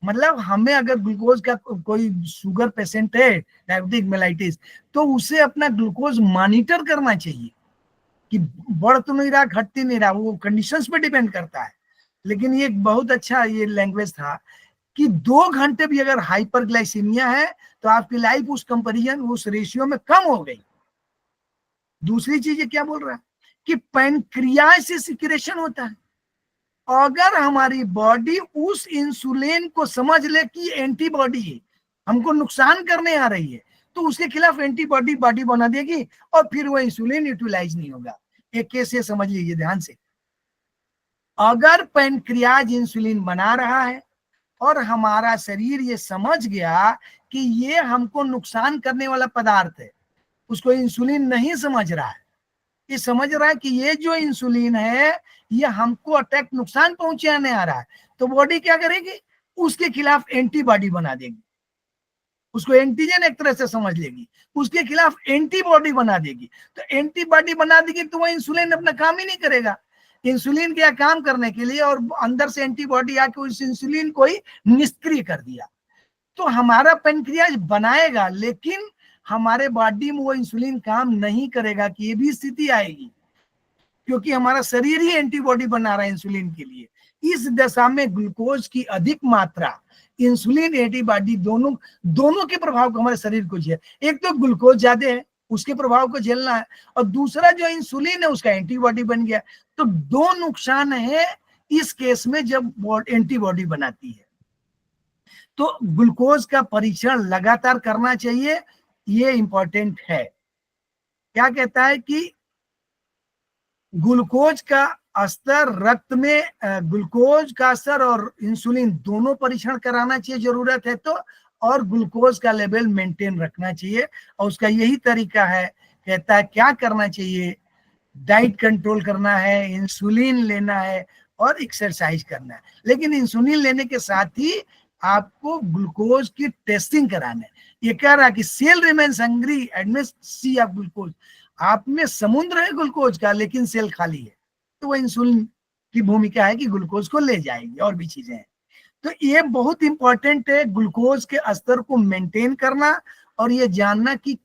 मतलब हमें अगर ग्लूकोज का कोई शुगर पेशेंट है, डायबिटिक मेलाइटिस, तो उसे अपना ग्लूकोज मॉनिटर करना चाहिए कि बढ़ तो नहीं रहा, घट नहीं रहा, वो कंडीशंस पे डिपेंड करता है। लेकिन ये बहुत अच्छा ये लैंग्वेज था कि 2 घंटे भी अगर हाइपरग्लाइसीमिया है तो आपकी लाइफ उस कंपैरिजन उस रेशियो में कम हो गई। दूसरी चीज ये क्या बोल रहा है कि पैनक्रियाज से सिक्रेशन होता है। अगर हमारी बॉडी उस इंसुलिन को समझ ले कि एंटीबॉडी है, हमको नुकसान करने आ रही है, तो उसके खिलाफ एंटीबॉडी बॉडी बना देगी और फिर वो इंसुलिन यूटिलाइज नहीं होगा। एक केस ये समझ लीजिए ध्यान से, अगर पैनक्रियाज इंसुलिन बना रहा है और हमारा शरीर ये समझ गया कि ये हमको नुकसान करने वाला पदार्थ है, उसको इंसुलिन नहीं समझ रहा है, ये समझ रहा है कि ये जो इंसुलिन है ये हमको अटैक नुकसान पहुंचाने आ रहा है, तो बॉडी क्या करेगी, उसके खिलाफ एंटीबॉडी बना देगी। उसको एंटीजन एक तरह से समझ लेगी, उसके खिलाफ एंटीबॉडी बना देगी। तो एंटीबॉडी बना देगी तो वो इंसुलिन अपना काम ही नहीं करेगा। इंसुलिन क्या काम करने के लिए, और अंदर से एंटीबॉडी आके उस इंसुलिन को ही निष्क्रिय कर दिया। तो हमारा पैनक्रियाज बनाएगा लेकिन हमारे बॉडी में वो इंसुलिन काम नहीं करेगा, कि ये भी स्थिति आएगी, क्योंकि हमारा शरीर ही एंटीबॉडी बना रहा है इंसुलिन के लिए। इस दशा में ग्लूकोज की अधिक मात्रा, इंसुलिन एंटीबॉडी दोनों के प्रभाव को हमारे शरीर को झेल, एक तो ग्लूकोज ज्यादा है उसके प्रभाव को झेलना है, और दूसरा जो इंसुलिन है उसका एंटीबॉडी बन गया। तो 2 नुकसान है इस केस में जब एंटीबॉडी बनाती है। तो ग्लूकोज का परीक्षण लगातार करना चाहिए, ये इंपॉर्टेंट है। क्या कहता है कि ग्लूकोज का स्तर रक्त में, ग्लूकोज का स्तर और इंसुलिन दोनों परीक्षण कराना चाहिए जरूरत है तो, और ग्लूकोज का लेवल मेंटेन रखना चाहिए। और उसका यही तरीका है, कहता है क्या करना चाहिए, डाइट कंट्रोल करना है, इंसुलिन लेना है और एक्सरसाइज करना है। लेकिन इंसुलिन लेने के साथ ही आपको ग्लूकोज की टेस्टिंग कराना है। ये कह रहा है कि cell remains hungry amidst sea of glucose, आप में समुद्र है ग्लूकोज का लेकिन सेल खाली है, तो वो इंसुलिन की भूमिका है कि ग्लूकोज को ले जाएगी, और भी चीजें हैं। तो ये बहुत इंपॉर्टेंट है ग्लूकोज के स्तर को मेंटेन करना, और ये जानना कि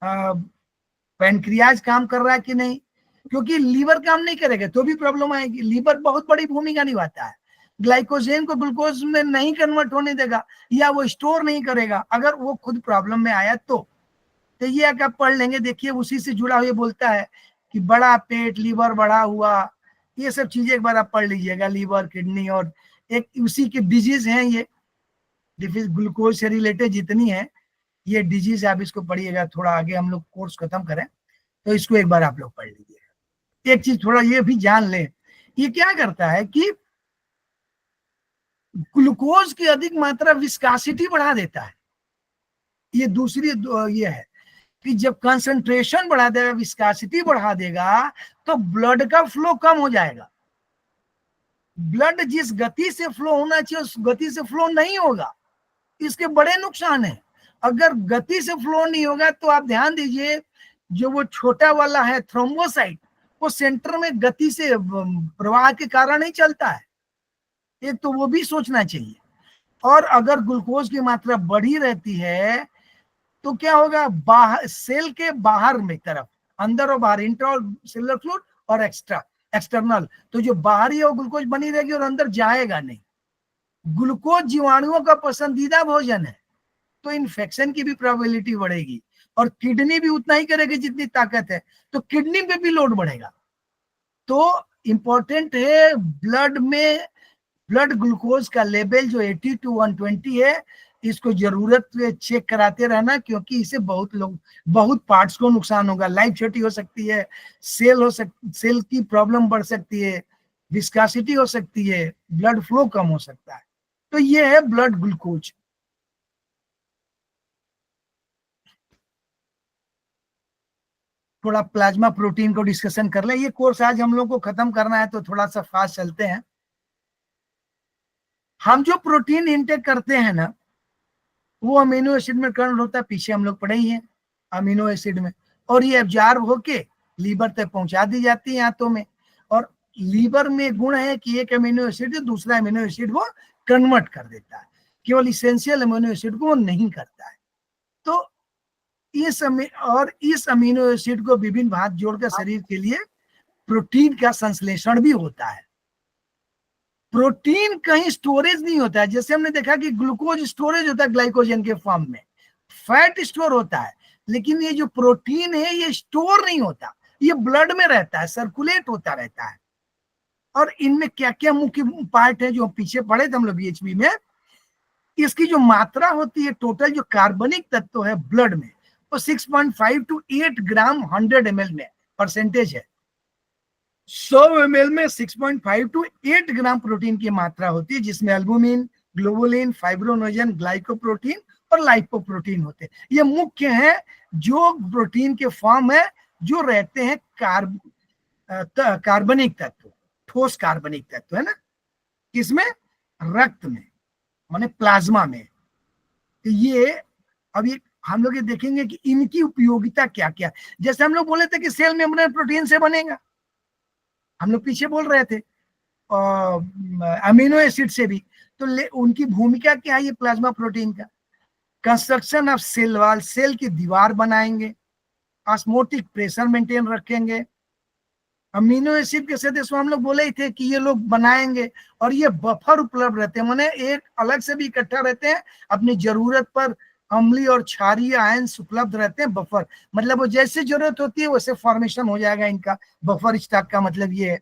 पैनक्रियाज काम कर रहा है कि नहीं, क्योंकि लीवर काम नहीं करेगा तो भी प्रॉब्लम आएगी। लीवर बहुत बड़ी भूमिका निभाता है, ग्लाइकोजेन को ग्लूकोज में नहीं कन्वर्ट होने देगा या वो स्टोर नहीं करेगा, अगर वो खुद प्रॉब्लम में आया तो ये आप पढ़ लेंगे। देखिए उसी से जुड़ा हुआ बोलता है कि बड़ा पेट, लीवर बढ़ा हुआ, ये सब चीजें एक बार आप पढ़ लीजिएगा, लीवर, किडनी, और एक उसी के डिजीज हैं ये, ग्लूकोज से रिलेटेड जितनी है ये डिजीज, आप इसको पढ़िएगा। थोड़ा आगे हम लोग कोर्स खत्म करें तो इसको एक बार आप लोग पढ़ लीजिएगा। एक चीज थोड़ा ये भी जान लें, ये क्या करता है कि ग्लूकोज की अधिक मात्रा विस्कासिटी बढ़ा देता है। ये दूसरी ये है कि जब कंसंट्रेशन बढ़ा देगा, विस्कासिटी बढ़ा देगा, तो ब्लड का फ्लो कम हो जाएगा। ब्लड जिस गति से फ्लो होना चाहिए उस गति से फ्लो नहीं होगा, इसके बड़े नुकसान है। अगर गति से फ्लो नहीं होगा तो आप ध्यान दीजिए, जो वो छोटा वाला है थ्रोम्बोसाइट, वो सेंटर में गति से प्रवाह के कारण ही चलता है, एक तो वो भी सोचना चाहिए। और अगर ग्लूकोज की मात्रा बढ़ी रहती है तो क्या होगा, बाहर सेल के बाहर में तरफ, अंदर और बाहर, इंट्रा सेलुलर फ्लूइड और एक्सटर्नल, तो जो बाहरी है वो ग्लूकोज बनी रहेगी और अंदर जाएगा नहीं। ग्लूकोज जीवाणुओं का पसंदीदा भोजन है, तो इन्फेक्शन की भी प्रोबेबिलिटी बढ़ेगी, और किडनी भी उतना ही करेगी जितनी ताकत है, तो किडनी पे भी लोड बढ़ेगा। तो इंपॉर्टेंट है ब्लड में, ब्लड ग्लूकोज का लेवल जो 80 to 120 है, इसको जरूरत चेक कराते रहना, क्योंकि इससे बहुत पार्ट्स को नुकसान होगा। लाइफ छोटी हो सकती है, सेल की प्रॉब्लम बढ़ सकती है, विस्कासिटी हो सकती है, ब्लड फ्लो कम हो सकता है। तो ये है ब्लड ग्लूकोज। थोड़ा प्लाज्मा प्रोटीन को डिस्कशन कर ले। ये कोर्स आज हम लोग को खत्म करना है तो थोड़ा सा फास्ट चलते हैं। हम जो प्रोटीन इंटेक करते हैं ना, वो अमीनो एसिड में कन्वर्ट होता है, पीछे हम लोग पढ़े ही हैं अमीनो एसिड में, और ये एब्जॉर्ब होके लीवर तक पहुंचा दी जाती है आंतों में। और लीवर में गुण है कि एक अमीनो एसिड दूसरा अमीनो एसिड वो कन्वर्ट कर देता है, केवल इसेंशियल अमीनो एसिड को वो नहीं करता है। तो इस अमीनो एसिड को विभिन्न भाग जोड़कर शरीर के लिए प्रोटीन का संश्लेषण भी होता है। प्रोटीन कहीं स्टोरेज नहीं होता है। जैसे हमने देखा कि ग्लूकोज स्टोरेज होता है ग्लाइकोजन के फॉर्म में, फैट स्टोर होता है, लेकिन ये जो प्रोटीन है ये स्टोर नहीं होता, ये ब्लड में रहता है, सर्कुलेट होता रहता है। और इनमें क्या क्या मुख्य पार्ट है जो पीछे पढ़े थे हम लोग बीएचपी में, इसकी जो मात्रा होती है टोटल जो कार्बनिक तत्व है ब्लड में, वो 6.5 to 8 ग्राम 100 ml में परसेंटेज है। 100 ml में 6.5 to 8 ग्राम प्रोटीन की मात्रा होती है, जिसमें एल्बुमिन, ग्लोबुलिन, फाइब्रोनोजन, ग्लाइकोप्रोटीन और लाइपोप्रोटीन होते हैं। ये मुख्य है जो प्रोटीन के फॉर्म है जो रहते हैं कार्बनिक तत्व, ठोस कार्बनिक तत्व है ना, किसमें, रक्त में, माने प्लाज्मा में। तो ये अभी हम लोग ये देखेंगे कि इनकी उपयोगिता क्या क्या। जैसे हम लोग बोले थे कि सेल मेम्ब्रेन प्रोटीन से बनेगा, हम लोग पीछे बोल रहे थे, अमीनो एसिड से भी, तो उनकी भूमिका क्या है ये प्लाज्मा प्रोटीन का, construction of cell wall, cell की दीवार बनाएंगे, ऑस्मोटिक प्रेशर मेंटेन रखेंगे। अमीनो एसिड के सदस्य हम लोग बोले ही थे कि ये लोग बनाएंगे, और ये बफर उपलब्ध रहते हैं, माने एक अलग से भी इकट्ठा रहते हैं, अपनी जरूरत पर अम्लीय और क्षारीय आयंस उपलब्ध रहते हैं। बफर मतलब वो जैसे जरूरत होती है वैसे फॉर्मेशन हो जाएगा इनका, बफर स्टॉक का मतलब ये है।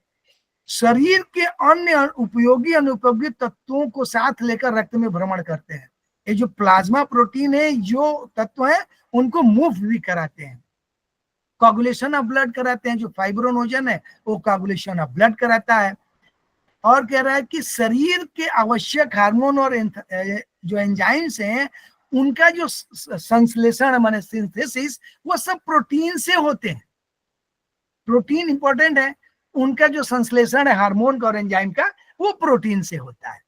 शरीर के अन्य उपयोगी अनुपयोगी तत्वों को साथ लेकर रक्त में भ्रमण करते हैं। ये जो प्लाज्मा प्रोटीन है, जो तत्व है उनको मूव भी कराते हैं, कोगुलेशन ऑफ ब्लड कराते हैं। जो फाइब्रोनोजन है वो कोगुलेशन ऑफ ब्लड कराता है। और कह रहा है कि शरीर के आवश्यक हार्मोन और जो एंजाइम्स हैं उनका जो संश्लेषण माने सिंथेसिस, वो सब प्रोटीन से होते हैं। प्रोटीन इंपॉर्टेंट है, उनका जो संश्लेषण है हार्मोन का और एंजाइम का, वो प्रोटीन से होता है।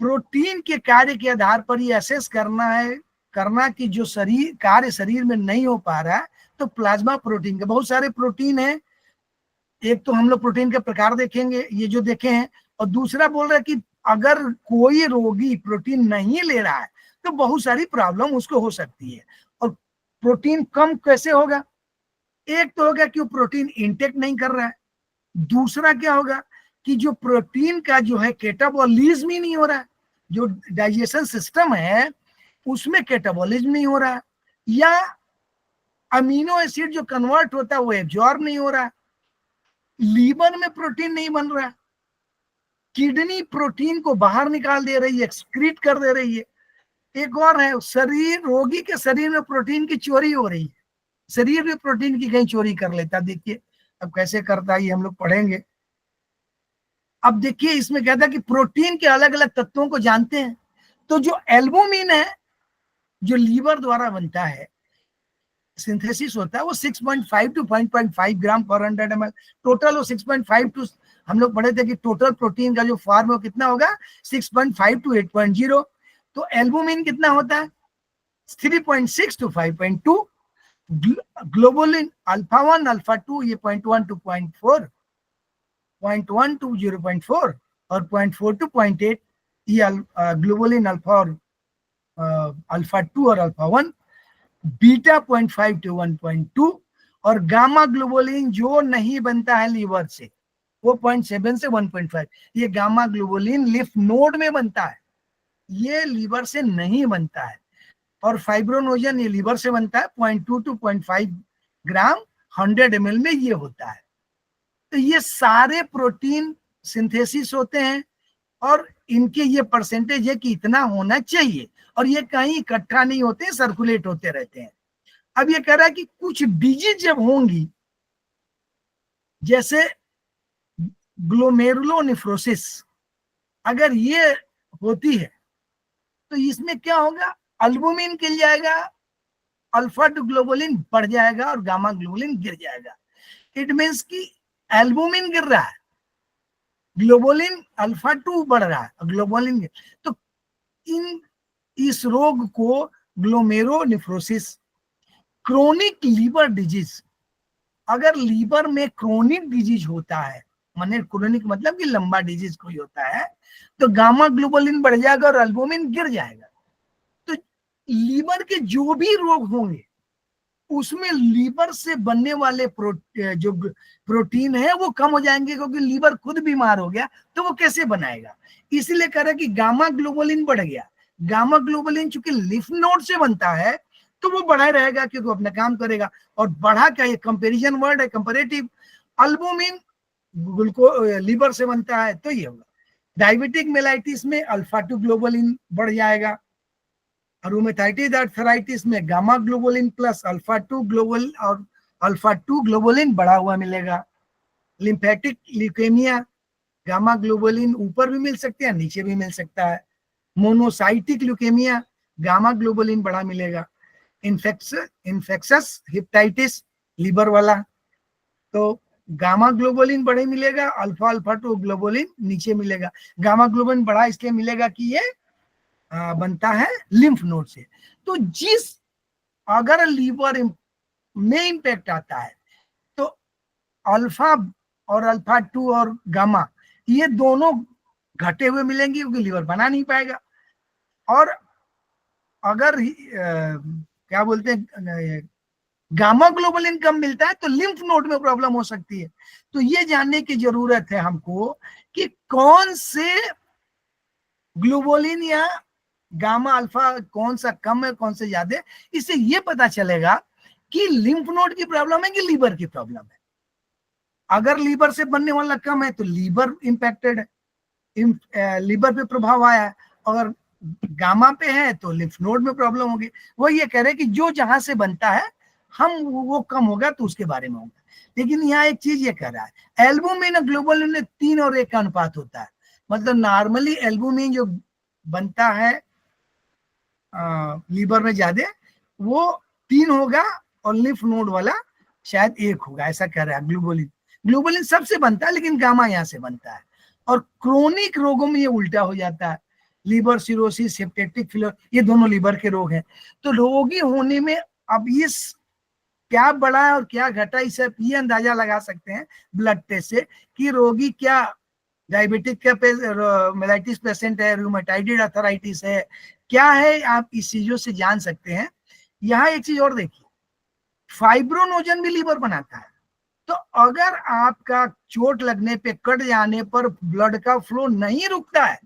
प्रोटीन के कार्य के आधार पर ये असेस करना कि जो शरीर में नहीं हो पा रहा है, तो प्लाज्मा प्रोटीन के बहुत सारे प्रोटीन है। एक तो हम लोग प्रोटीन के प्रकार देखेंगे, ये जो देखे हैं, और दूसरा बोल रहा है कि अगर कोई रोगी प्रोटीन नहीं ले रहा है तो बहुत सारी प्रॉब्लम उसको हो सकती है। और प्रोटीन कम कैसे होगा, एक तो होगा कि वो प्रोटीन इंटेक नहीं कर रहा है, दूसरा क्या होगा कि जो प्रोटीन का जो है कैटाबॉलिज्म ही नहीं हो रहा है, जो डाइजेशन सिस्टम है उसमें कैटाबॉलिज्म नहीं हो रहा है, या अमीनो एसिड जो कन्वर्ट होता है वो एब्जॉर्ब नहीं हो रहा है, लीवर में प्रोटीन नहीं बन रहा है, किडनी प्रोटीन को बाहर निकाल दे रही है, एक्सक्रीट कर दे रही है। एक और है, रोगी के शरीर में प्रोटीन की चोरी हो रही है, शरीर में प्रोटीन की कहीं चोरी कर लेता। देखिए अब कैसे करता है ये हम लोग पढ़ेंगे। अब देखिए इसमें कहता है कि प्रोटीन के अलग अलग तत्वों को जानते हैं। तो जो एल्बुमिन है जो लीवर द्वारा बनता है, सिंथेसिस होता है, वो 6.5 to 5.5 ग्राम पर 100 ml, टोटल वो 6.5 टू, हम लोग पढ़े थे कि टोटल प्रोटीन का जो फॉर्म है वो कितना होगा 6.5 to 8.0। तो एल्बुमिन कितना होता है 3.6 to 5.2, ग्लोबुलिन अल्फा 1 अल्फा 2 ये 0.1 to 0.4, 0.1 to 0.4 और 0.4 to 0.8 ये ग्लोबुलिन अल्फा और अल्फा 2 और अल्फा 1, बीटा 0.5 to 1.2, और गामा ग्लोबुलिन जो नहीं बनता है लीवर से वो 0.7 से 1.5। ये गामा ग्लोबुलिन लिम्फ नोड में बनता है, ये लीवर से नहीं बनता है। और फाइब्रोनोजन ये लीवर से बनता है, 0.2 to 0.5 ग्राम 100 ml में ये होता है। तो ये सारे प्रोटीन सिंथेसिस होते हैं और इनके ये परसेंटेज है कि इतना होना चाहिए, और ये कहीं इकट्ठा नहीं होते, सर्कुलेट होते रहते हैं। अब ये कह रहा है कि कुछ डिजीज जब होंगी, जैसे ग्लोमेरुलोनेफ्रोसिस अगर ये होती है तो इसमें क्या होगा, एल्बुमिन गिर जाएगा, अल्फा टू ग्लोबुलिन बढ़ जाएगा और गामा ग्लोबुलिन गिर जाएगा। इट मीन्स कि एल्बुमिन गिर रहा है, ग्लोबुलिन अल्फा 2 बढ़ रहा है, ग्लोबुलिन गिर, तो इस रोग को ग्लोमेरुलोनेफ्रोसिस, क्रोनिक लीवर डिजीज, अगर लीवर में क्रोनिक डिजीज होता है, माने क्रोनिक मतलब कि लंबा डिजीज कोई होता है, तो गामा ग्लोबुलिन बढ़ जाएगा और एल्बुमिन गिर जाएगा। तो लीवर के जो भी रोग होंगे उसमें लीवर से बनने वाले जो प्रोटीन है वो कम हो जाएंगे, क्योंकि लीवर खुद बीमार हो गया तो वो कैसे बनाएगा। इसलिए कह रहा है कि गामा ग्लोबुलिन बढ़ गया। गामा ग्लोबुलिन चूंकि लिम्फ नोड से बनता है तो वो बढ़ा रहेगा क्योंकि वो अपना काम करेगा। और बढ़ा क्या, ये कंपेरिजन वर्ड है, कंपेरेटिव। अल्बुमिन ग्लूको लीवर से बनता है तो ये होगा। डायबिटिक मेलाइटिस में अल्फा 2 ग्लोबुलिन बढ़ जाएगा। रूमेटाइटिस आर्थराइटिस में gamma globulin plus alpha 2 globulin और अल्फा 2 ग्लोबुलिन बढ़ा हुआ मिलेगा। लिम्फेटिक ल्यूकेमिया गामा ग्लोबुलिन ऊपर भी मिल सकते हैं, नीचे भी मिल सकता है। मोनोसाइटिक ल्यूकेमिया गामा ग्लोबुलिन बढ़ा मिलेगा। इन्फेक्शस हेपेटाइटिस लीवर वाला तो गामा ग्लोबुलिन बढ़े मिलेगा, अल्फा 2 ग्लोबुलिन नीचे मिलेगा। गामा ग्लोबुलिन बढ़ा इसलिए मिलेगा कि ये बनता है लिम्फ नोड से। तो अगर लीवर में इंपैक्ट आता है तो अल्फा और अल्फा 2 और गामा ये दोनों घटे हुए मिलेंगे क्योंकि लीवर बना नहीं पाएगा। और अगर क्या बोलते हैं गामा ग्लोबुलिन कम मिलता है तो लिम्फ नोड में प्रॉब्लम हो सकती है। तो ये जानने की जरूरत है हमको कि कौन से ग्लोबुलिन या गामा अल्फा कौन सा कम है कौन से ज्यादा। इससे ये पता चलेगा कि लिम्फ नोड की प्रॉब्लम है कि लीवर की प्रॉब्लम है। अगर लीवर से बनने वाला कम है तो लीवर इंपैक्टेड है, लीवर पे प्रभाव आया है। अगर गामा पे है तो लिम्फ नोड में प्रॉब्लम होगी। वो ये कह रहे हैं कि जो जहां से बनता है हम वो कम होगा तो उसके बारे में होगा। लेकिन यहाँ एक चीज ये कह रहा है, एल्बुमिन और ग्लोबुलिन में 3 और 1 का अनुपात होता है। मतलब नॉर्मली एल्बुमिन जो बनता है लीवर में ज्यादा वो 3 होगा और लिम्फ नोड वाला शायद 1 होगा, ऐसा कह रहा है। ग्लोबुलिन सबसे बनता है लेकिन गामा यहाँ से बनता है। और क्रोनिक रोगों में ये उल्टा हो जाता है। लीवर सिरोसिस, हेपेटिक फेलियर ये दोनों लीवर के रोग हैं। तो रोगी होने में अब इस क्या बढ़ा है और क्या घटा, इसे ये अंदाजा लगा सकते हैं ब्लड टेस्ट से कि रोगी क्या डायबिटिक का मेलाइटिस पेशेंट है, रूमेटाइड आर्थराइटिस है, क्या है, आप इस चीजों से जान सकते हैं। यहाँ एक चीज और देखिए, फाइब्रोनोजन भी लीवर बनाता है। तो अगर आपका चोट लगने पे, कट जाने पर ब्लड का फ्लो नहीं रुकता है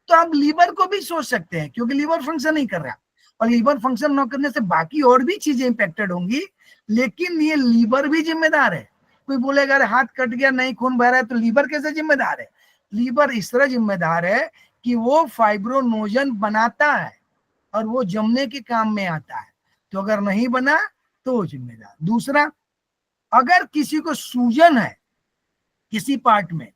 तो आप लीवर को भी सोच सकते हैं, क्योंकि लीवर फंक्शन नहीं कर रहा। और लीवर फंक्शन न करने से बाकी और भी चीजें इंपैक्टेड होंगी, लेकिन ये लीवर भी जिम्मेदार है। कोई बोलेगा अरे हाथ कट गया नहीं खून बह रहा है तो लीवर कैसे जिम्मेदार है। लीवर इस तरह जिम्मेदार है कि वो फाइब्रोनोजन बनाता है और वो जमने के काम में आता है। तो अगर नहीं बना तो वो जिम्मेदार। दूसरा, अगर किसी को सूजन है किसी पार्ट में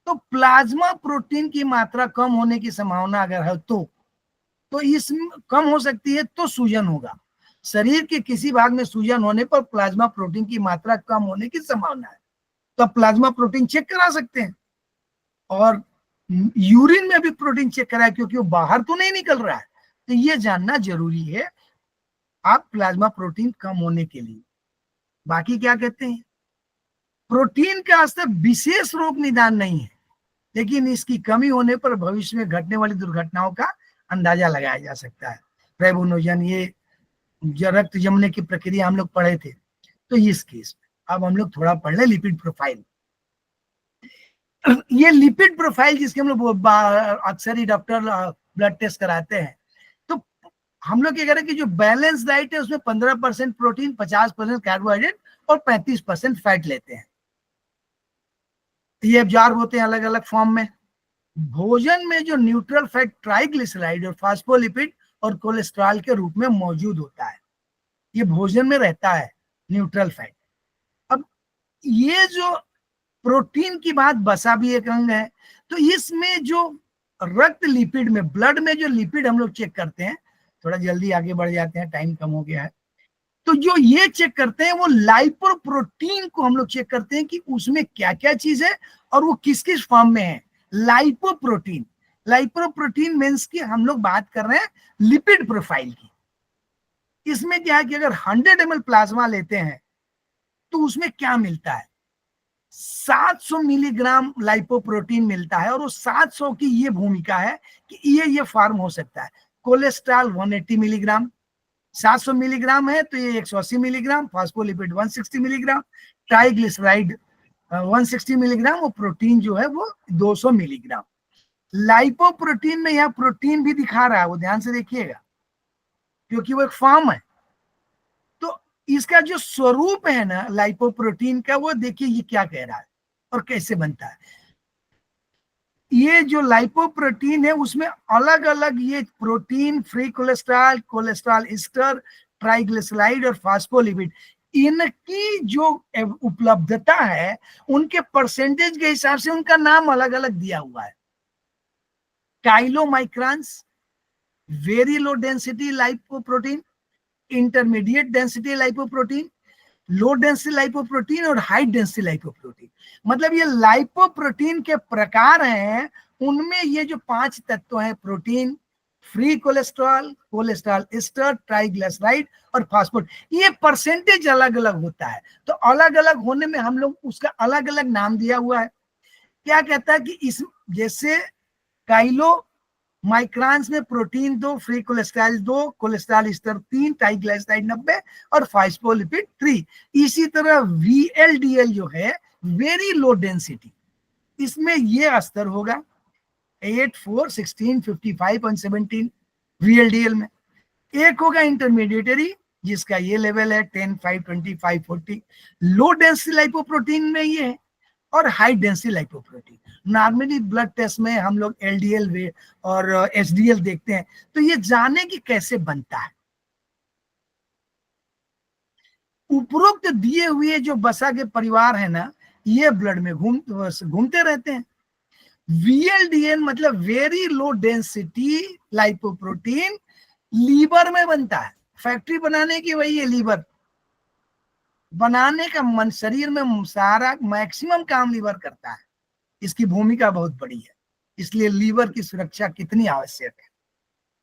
तो प्लाज्मा प्रोटीन की मात्रा कम होने की संभावना अगर है तो इस कम हो सकती है तो सूजन होगा। शरीर के किसी भाग में सूजन होने पर प्लाज्मा प्रोटीन की मात्रा कम होने की संभावना है, तो आप प्लाज्मा प्रोटीन चेक करा सकते हैं। और यूरिन में भी प्रोटीन चेक कराए क्योंकि वो बाहर तो नहीं निकल रहा है, तो ये जानना जरूरी है आप प्लाज्मा प्रोटीन कम होने के लिए। बाकी क्या कहते हैं, प्रोटीन का स्तर विशेष रोग निदान नहीं है, लेकिन इसकी कमी होने पर भविष्य में घटने वाली दुर्घटनाओं का अंदाजा लगाया जा सकता है। फाइब्रोनोजन, ये रक्त जमने की प्रक्रिया हम लोग पढ़े थे। तो इस केस में अब हम लोग थोड़ा पढ़ ले लिपिड प्रोफाइल। ये लिपिड प्रोफाइल जिसके हम लोग अक्सर ही डॉक्टर ब्लड टेस्ट कराते हैं, तो हम लोग क्या करें कि जो बैलेंस डाइट है उसमें 15% प्रोटीन, 50% कार्बोहाइड्रेट और 35% फैट लेते हैं। ये एब्जॉर्ब होते हैं अलग अलग फॉर्म में। भोजन में जो न्यूट्रल फैट ट्राइग्लिसराइड और फास्फोलिपिड और कोलेस्ट्रॉल के रूप में मौजूद होता है, ये भोजन में रहता है न्यूट्रल फैट। अब ये जो प्रोटीन की बात, बसा भी एक अंग है, तो इसमें जो रक्त लिपिड में, ब्लड में जो लिपिड हम लोग चेक करते हैं, थोड़ा जल्दी आगे बढ़ जाते हैं, टाइम कम हो गया है। तो जो ये चेक करते हैं वो लाइपोप्रोटीन को हम लोग चेक करते हैं कि उसमें क्या क्या चीज है और वो किस किस फॉर्म में है। लाइपोप्रोटीन, लाइपोप्रोटीन मीन्स कि हम लोग बात कर रहे हैं लिपिड प्रोफाइल की। इसमें क्या है कि अगर 100 ml प्लाज्मा लेते हैं तो उसमें क्या मिलता है, 700 मिलीग्राम लाइपोप्रोटीन मिलता है। और वो 700 की ये भूमिका है कि ये फॉर्म हो सकता है। कोलेस्ट्रॉल 180 मिलीग्राम, 700 मिलीग्राम है तो ये 180 milligram, phospholipid 160 milligram, triglyceride 160 milligram, और प्रोटीन जो है वो 200 मिलीग्राम। लाइपोप्रोटीन में यहाँ प्रोटीन भी दिखा रहा है, वो ध्यान से देखिएगा, क्योंकि वो एक फॉर्म है। तो इसका जो स्वरूप है ना लाइपोप्रोटीन का, वो देखिए ये क्या कह रहा है और कैसे बनता है। ये जो लाइपोप्रोटीन है उसमें अलग अलग ये protein, free cholesterol, cholesterol ester, triglyceride और फास्फोलिपिड, इनकी जो उपलब्धता है उनके परसेंटेज के हिसाब से उनका नाम अलग अलग दिया हुआ है। Chylomicrons, very low density lipoprotein, intermediate density lipoprotein, low density lipoprotein और हाई डेंसिटी लाइपोप्रोटीन। मतलब ये लाइपोप्रोटीन के प्रकार हैं, उनमें ये जो 5 तत्व हैं, protein, free cholesterol, cholesterol ester, triglyceride और फास्फोलिपिड, ये परसेंटेज अलग अलग होता है। तो अलग अलग होने में हम लोग उसका अलग अलग नाम दिया हुआ है। क्या कहता है कि इस जैसे काइलो माइक्रान्स में protein 2, free cholesterol 2, cholesterol ester 3, triglyceride 90 और फास्फोलिपिड 3। इसी तरह VLDL जो है वेरी लो डेंसिटी, इसमें ये स्तर होगा 8, 4, 16, 55 और 17 VLDL में। एक होगा इंटरमीडिएटरी जिसका ये लेवल है 10, 5, 25, 40। लो डेंसिटी लाइपोप्रोटीन में ये है, और high density lipoprotein. Normally blood test में हम लोग LDL और HDL देखते हैं। तो ये जाने की कैसे बनता है, उपरोक्त दिए हुए जो वसा के परिवार है ना, ये ब्लड में घूमते रहते हैं। VLDL मतलब very low density lipoprotein liver में बनता है। फैक्ट्री बनाने की वही है, लीवर बनाने का मन, शरीर में सारा मैक्सिमम काम लीवर करता है, इसकी भूमिका बहुत बड़ी है। इसलिए लीवर की सुरक्षा कितनी आवश्यक है।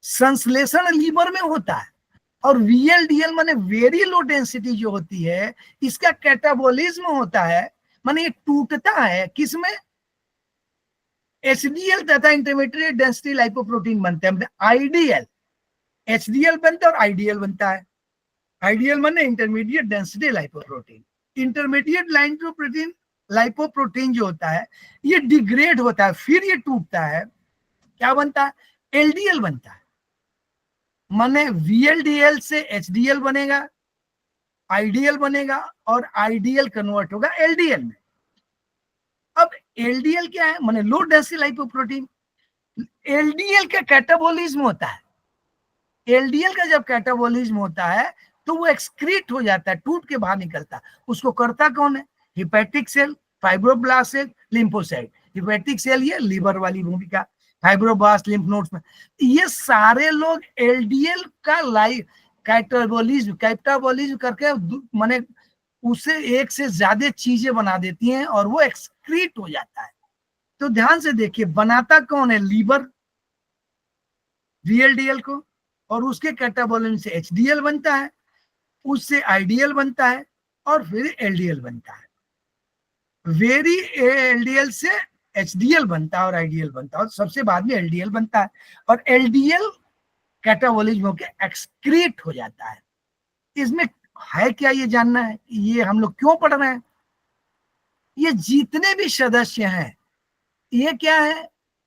संश्लेषण लीवर में होता है, और VLDL माने वेरी लो डेंसिटी जो होती है, इसका कैटाबॉलिज्म होता है, माने ये टूटता है किसमें, HDL तथा इंटरमीडिएट डेंसिटी लाइपोप्रोटीन बनते हैं। IDL, HDL बनता है और IDL बनता है। IDL माने intermediate density lipoprotein. Intermediate lipoprotein जो होता है ये डिग्रेड होता है, फिर ये टूटता है, क्या बनता है, LDL बनता है। माने VLDL से HDL बनेगा, IDL बनेगा, और IDL कन्वर्ट होगा LDL में। अब LDL क्या है, माने लो डेंसिटी लाइपोप्रोटीन। LDL का कैटाबॉलिज्म होता है। LDL का जब कैटाबॉलिज्म होता है तो वो एक्सक्रीट हो जाता है, टूट के बाहर निकलता है। उसको करता कौन है, hepatic cell, fibroblast cell, lymphocyte. Hepatic cell ये लीवर वाली भूमिका, फाइब्रोब्लास्ट लिम्फ नोड्स में, ये सारे लोग LDL का कैटाबॉलिज्म करके माने उसे एक से ज्यादा चीजें बना देती हैं और वो एक्सक्रीट हो जाता है। तो ध्यान से देखिए, बनाता कौन है, लीवर VLDL को, और उसके कैटाबॉलिज्म से HDL बनता है, उससे IDL बनता है, और फिर LDL बनता है। वेरी LDL से HDL बनता है और IDL बनता है, और सबसे बाद में LDL बनता है, और LDL कैटाबॉलिज्म होकर एक्सक्रीट हो जाता है। इसमें है क्या, ये जानना है, ये हम लोग क्यों पढ़ रहे हैं। ये जितने भी सदस्य हैं ये क्या है,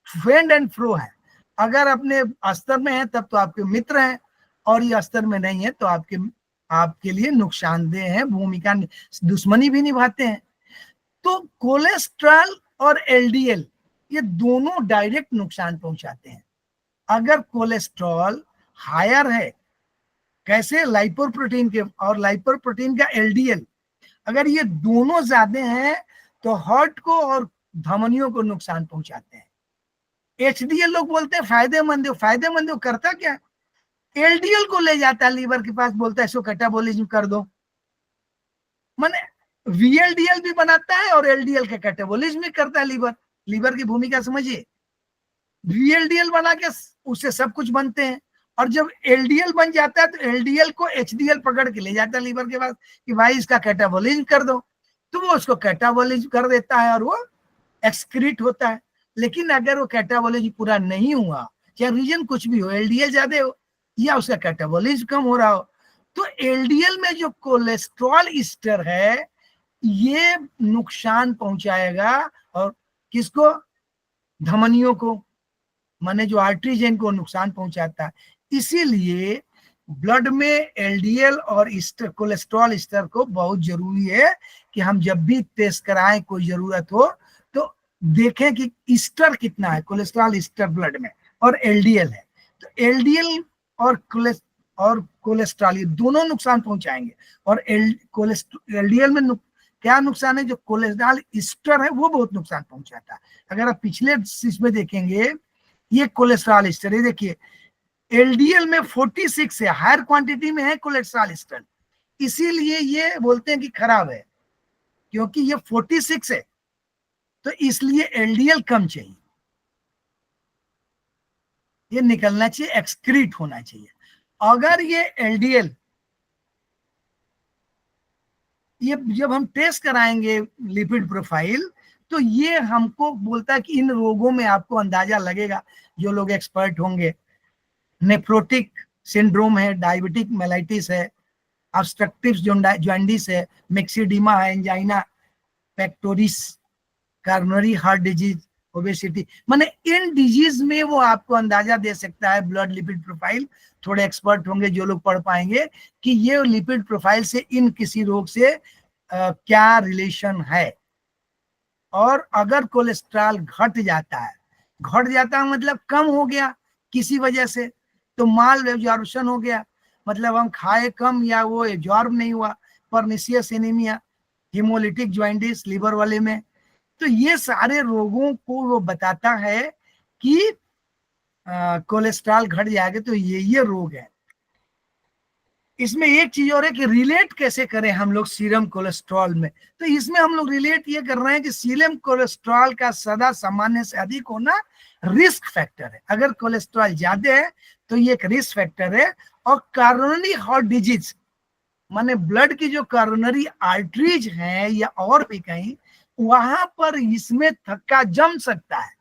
फ्रेंड एंड फ्रो है। अगर अपने स्तर में है तब तो आपके मित्र हैं, और ये स्तर में नहीं है तो आपके लिए नुकसानदेह है, भूमिका दुश्मनी भी निभाते हैं। तो कोलेस्ट्रॉल और LDL ये दोनों डायरेक्ट नुकसान पहुंचाते हैं। अगर कोलेस्ट्रॉल हायर है, कैसे, लाइपोप्रोटीन के और लाइपोप्रोटीन का LDL, अगर ये दोनों ज्यादा हैं तो हार्ट को और धमनियों को नुकसान पहुंचाते हैं। HDL लोग बोलते हैं फायदेमंद है, फायदेमंद है, करता क्या, LDL को ले जाता है लीवर के पास, बोलता है इसको कैटाबॉलिज्म कर दो। माने VLDL भी बनाता है और LDL का कैटाबॉलिज्म भी करता है लीवर की भूमिका समझिए। VLDL बना के उससे सब कुछ बनते हैं, और जब LDL बन जाता है तो LDL को HDL पकड़ के ले जाता है लीवर के पास कि भाई इसका कैटाबॉलिज्म कर दो, तो वो उसको कैटाबॉलिज्म कर देता है और वो एक्सक्रीट होता है। लेकिन अगर वो कैटाबॉलिज्म पूरा नहीं हुआ, चाहे रीजन कुछ भी हो, LDL ज्यादा हो या उसका कैटाबॉलिज्म कम हो रहा हो, तो एलडीएल में जो कोलेस्ट्रॉल ईस्टर है ये नुकसान पहुंचाएगा, और किसको? धमनियों को, माने जो आर्टरीज हैं इनको नुकसान पहुंचाता है। इसीलिए ब्लड में एलडीएल और ईस्टर, कोलेस्ट्रॉल ईस्टर को बहुत जरूरी है कि हम जब भी टेस्ट कराएं, कोई जरूरत हो तो देखें कि ईस्टर कितना है, कोलेस्ट्रॉल ईस्टर ब्लड में, और एलडीएल है। तो एलडीएल और कोलेस्ट्रॉल ये दोनों नुकसान पहुंचाएंगे। और एलडीएल में क्या नुकसान है? जो कोलेस्ट्रॉल ईस्टर है वो बहुत नुकसान पहुंचाता है। अगर आप पिछले इसमें देखेंगे, ये कोलेस्ट्रॉल ईस्टर, ये देखिए एलडीएल में 46 है, हायर क्वांटिटी में है कोलेस्ट्रॉल ईस्टर, इसीलिए ये बोलते हैं कि खराब है, क्योंकि ये 46 है, तो इसलिए एलडीएल कम चाहिए, ये निकलना चाहिए, एक्सक्रीट होना चाहिए। अगर ये एलडीएल, ये जब हम टेस्ट कराएंगे लिपिड प्रोफाइल, तो ये हमको बोलता है कि इन रोगों में आपको अंदाजा लगेगा, जो लोग एक्सपर्ट होंगे। नेफ्रोटिक सिंड्रोम है, डायबिटिक मेलाइटिस है, ऑब्स्ट्रक्टिव जॉन्डिस है, मिक्सिडीमा है, angina pectoris, coronary heart disease, obesity, माने इन डिजीज में वो आपको अंदाजा दे सकता है ब्लड लिपिड प्रोफाइल। थोड़े एक्सपर्ट होंगे जो लोग पढ़ पाएंगे कि ये लिपिड प्रोफाइल से इन किसी रोग से क्या रिलेशन है। और अगर कोलेस्ट्रॉल घट जाता है मतलब कम हो गया किसी वजह से, तो माल एब्जॉर्प्शन हो गया, मतलब हम खाए कम या वो एब्जॉर्ब नहीं हुआ, pernicious anaemia, haemolytic jaundice liver वाले में, तो ये सारे रोगों को वो बताता है कि कोलेस्ट्रॉल घट जाएगा, तो ये रोग है। इसमें एक चीज और है कि रिलेट कैसे करें हम लोग सीरम कोलेस्ट्रॉल में, तो इसमें हम लोग रिलेट ये कर रहे हैं कि सीरम कोलेस्ट्रॉल का सदा सामान्य से अधिक होना रिस्क फैक्टर है। अगर कोलेस्ट्रॉल ज्यादा है तो ये एक रिस्क फैक्टर है। और कोरोनरी हार्ट डिजीज, माने ब्लड की जो कोरोनरी आर्टरीज हैं या और भी कहीं, वहां पर इसमें थक्का जम सकता है,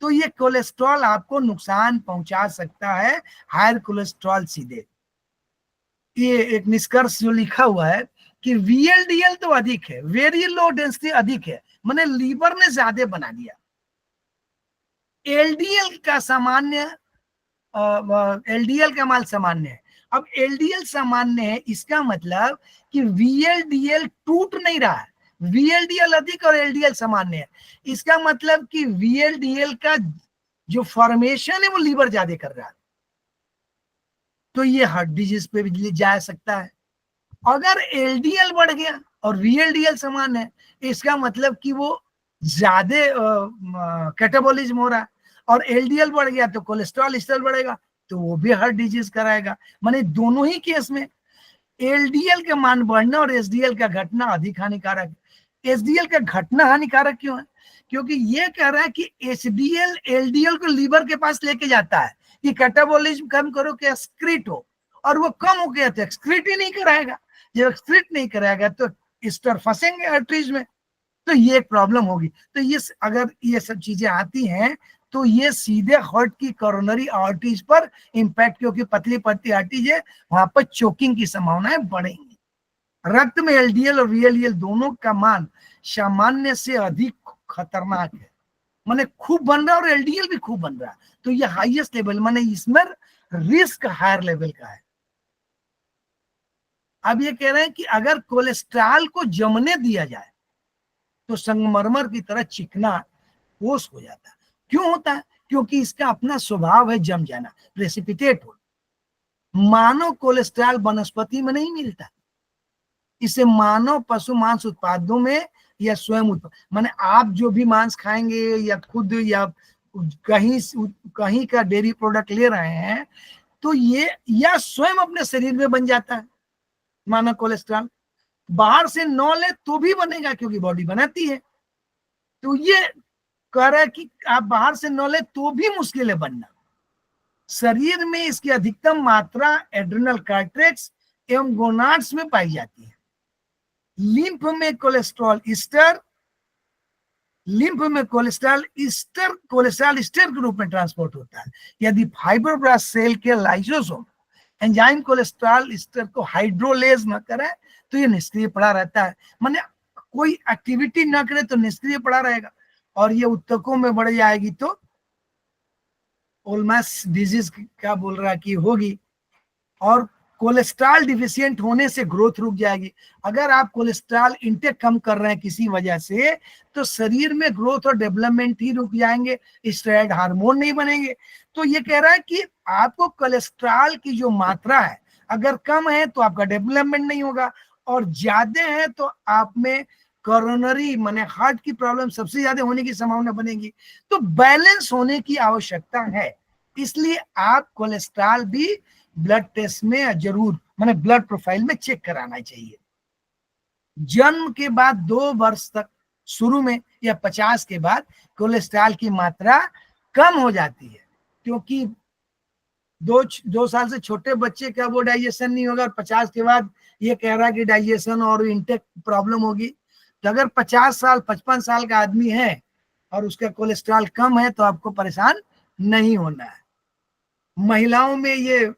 तो ये कोलेस्ट्रॉल आपको नुकसान पहुंचा सकता है, हायर कोलेस्ट्रॉल सीधे। ये एक निष्कर्ष जो लिखा हुआ है कि वीएलडीएल तो अधिक है, वेरी लो डेंसिटी अधिक है, माने लीवर ने ज्यादा बना दिया। एलडीएल का सामान्य, एलडीएल का माल सामान्य है। अब एलडीएल सामान्य है, इसका मतलब कि वीएलडीएल टूट नहीं रहा है, वीएलडीएल अधिक और एलडीएल सामान्य है। इसका मतलब कि वीएलडीएल का जो फॉर्मेशन है वो लीवर ज्यादा कर रहा है, तो ये हार्ट डिजीज पे भी जा सकता है। अगर एलडीएल बढ़ गया और वीएलडीएल समान है, इसका मतलब कि वो ज्यादा कैटाबॉलिज्म हो रहा है, और एलडीएल बढ़ गया तो कोलेस्ट्रॉल स्तर बढ़ेगा, तो वो भी हार्ट डिजीज कराएगा। माने दोनों ही केस में एलडीएल का मान बढ़ना और एसडीएल का घटना अधिक हानिकारक है। एसडीएल का घटना हानिकारक क्यों है? क्योंकि ये कह रहा है कि एसडीएल एलडीएल को लीवर के पास लेके जाता है कि कैटाबॉलिज्म कम करो कि एक्सक्रीट हो, और वो कम हो गया तो एक्सक्रीट ही नहीं कराएगा। जब एक्सक्रीट नहीं कराएगा तो स्टर फंसेंगे आर्टरीज में, तो ये एक प्रॉब्लम होगी। तो ये अगर ये सब चीजें आती हैं तो ये सीधे हार्ट की कोरोनरी आर्टरीज पर इंपैक्ट, क्योंकि पतली पतली आर्टरीज है, वहां पर चोकिंग की संभावनाएं बढ़ेंगी। रक्त में एलडीएल और वीएलडीएल दोनों का मान सामान्य से अधिक खतरनाक है, माने खूब बन रहा है और एलडीएल भी खूब बन रहा है, तो ये हाईएस्ट लेवल, माने इसमें रिस्क हायर लेवल का है। अब ये कह रहे हैं कि अगर कोलेस्ट्रॉल को जमने दिया जाए तो संगमरमर की तरह चिकना ठोस हो जाता है। क्यों होता है? क्योंकि इसका अपना स्वभाव है जम जाना, प्रेसिपिटेट हो। मानव कोलेस्ट्रॉल वनस्पति में नहीं मिलता, इसे मानव पशु मांस उत्पादों में या स्वयं माने आप जो भी मांस खाएंगे या खुद या कहीं का डेयरी प्रोडक्ट ले रहे हैं, तो ये या स्वयं अपने शरीर में बन जाता है। मानव कोलेस्ट्रॉल बाहर से न ले तो भी बनेगा, क्योंकि बॉडी बनाती है। तो ये कह रहा है कि आप बाहर से न ले तो भी मुश्किल है बनना। शरीर में इसकी अधिकतम मात्रा एड्रिनल कार्टेक्स एवं गोनाड्स में पाई जाती है। लिम्फ में कोलेस्ट्रॉल ईस्टर, लिम्फ में कोलेस्ट्रॉल ईस्टर के रूप में ट्रांसपोर्ट होता है। यदि फाइब्रोब्लास्ट सेल के लाइसोसोम एंजाइम कोलेस्ट्रॉल स्टर को हाइड्रोलेज न करे तो ये निष्क्रिय पड़ा रहता है, माने कोई एक्टिविटी ना करे तो निष्क्रिय पड़ा रहेगा, और ये उत्तकों में बढ़ जाएगी तो ओल्मास डिजीज क्या बोल रहा है कि होगी, और कोलेस्ट्रॉल डिफिशिएंट होने से ग्रोथ रुक जाएगी। अगर आप कोलेस्ट्रॉल इंटेक कम कर रहे हैं किसी वजह से तो शरीर में ग्रोथ और डेवलपमेंट ही रुक जाएंगे, स्टेरॉयड हार्मोन नहीं बनेंगे। तो ये कह रहा है कि आपको कोलेस्ट्रॉल की जो मात्रा है अगर कम है तो आपका डेवलपमेंट नहीं होगा, और ज्यादा है तो आप में कोरोनरी माने हार्ट की प्रॉब्लम सबसे ज्यादा होने की संभावना बनेगी। तो बैलेंस होने की आवश्यकता है, इसलिए आप कोलेस्ट्रॉल भी ब्लड टेस्ट में जरूर माने ब्लड प्रोफाइल में चेक कराना चाहिए। जन्म के बाद 2 वर्ष तक शुरू में या 50 के बाद कोलेस्ट्रॉल की मात्रा कम हो जाती है, क्योंकि 2 साल से छोटे बच्चे का वो डाइजेशन नहीं होगा, और 50 के बाद ये कह रहा है कि डाइजेशन और इंटेक प्रॉब्लम होगी। तो अगर 50 साल 55 साल का आदमी है और उसका कोलेस्ट्रॉल कम है तो आपको परेशान नहीं होना है। महिलाओं में ये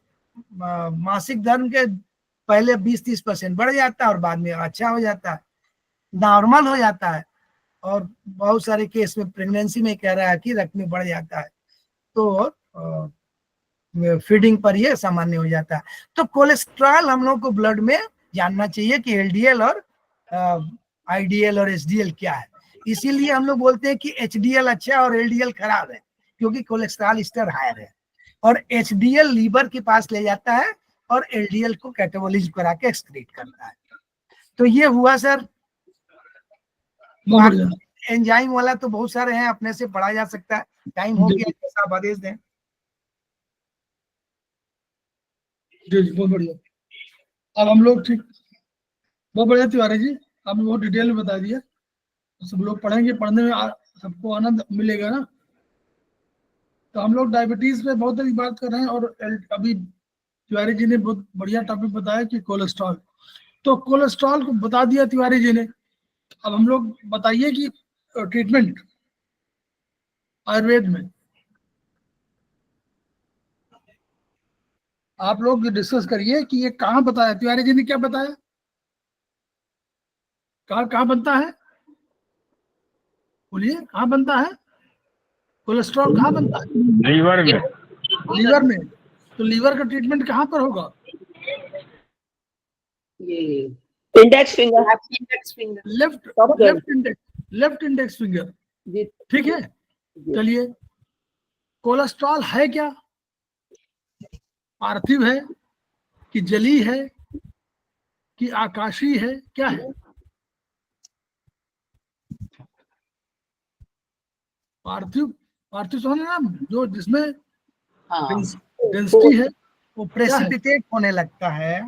मासिक धर्म के पहले 20-30% बढ़ जाता है और बाद में अच्छा हो जाता है, नॉर्मल हो जाता है, और बहुत सारे केस में प्रेगनेंसी में कह रहा है कि रक्त में बढ़ जाता है, तो फीडिंग पर ये सामान्य हो जाता है। तो कोलेस्ट्रॉल हम लोग को ब्लड में जानना चाहिए कि एलडीएल और आईडीएल और एचडीएल क्या है। इसीलिए हम लोग बोलते हैं कि एचडीएल अच्छा और एलडीएल खराब है, क्योंकि कोलेस्ट्रॉल स्तर हायर है, और एचडीएल लीवर के पास ले जाता है और एलडीएल को कैटाबॉलिज्म करा के एक्सक्रीट करता है। तो ये हुआ सर। एंजाइम वाला तो बहुत सारे हैं, अपने से पढ़ा जा सकता है, टाइम हो गया, जैसा आप आदेश दें। जी जी बहुत बढ़िया। अब हम लोग ठीक, बहुत बढ़िया तिवारी जी, आपने बहुत डिटेल में बता दिया, सब लोग पढ़ेंगे, पढ़ने में सबको आनंद मिलेगा ना। तो हम लोग डायबिटीज पे बहुत सारी बात कर रहे हैं, और अभी तिवारी जी ने बहुत बढ़िया टॉपिक बताया कि कोलेस्ट्रॉल, तो कोलेस्ट्रॉल को बता दिया तिवारी जी ने। अब हम लोग बताइए कि ट्रीटमेंट आयुर्वेद में आप लोग डिस्कस करिए कि ये कहाँ बताया, तिवारी जी ने क्या बताया, कहाँ कहाँ बनता है, बोलिए कहाँ बनता है कोलेस्ट्रॉल, कहाँ बनता है? लीवर में। लीवर में। तो लीवर का ट्रीटमेंट कहाँ पर होगा? ये index finger, index finger, left index finger, जी ठीक है। चलिए, कोलेस्ट्रॉल है क्या? पार्थिव है कि जली है कि आकाशीय है, क्या है? पार्थिव, पार्थिव सोने ना जो जिसमें डेंसिटी है वो प्रेसिपिटेट होने लगता है।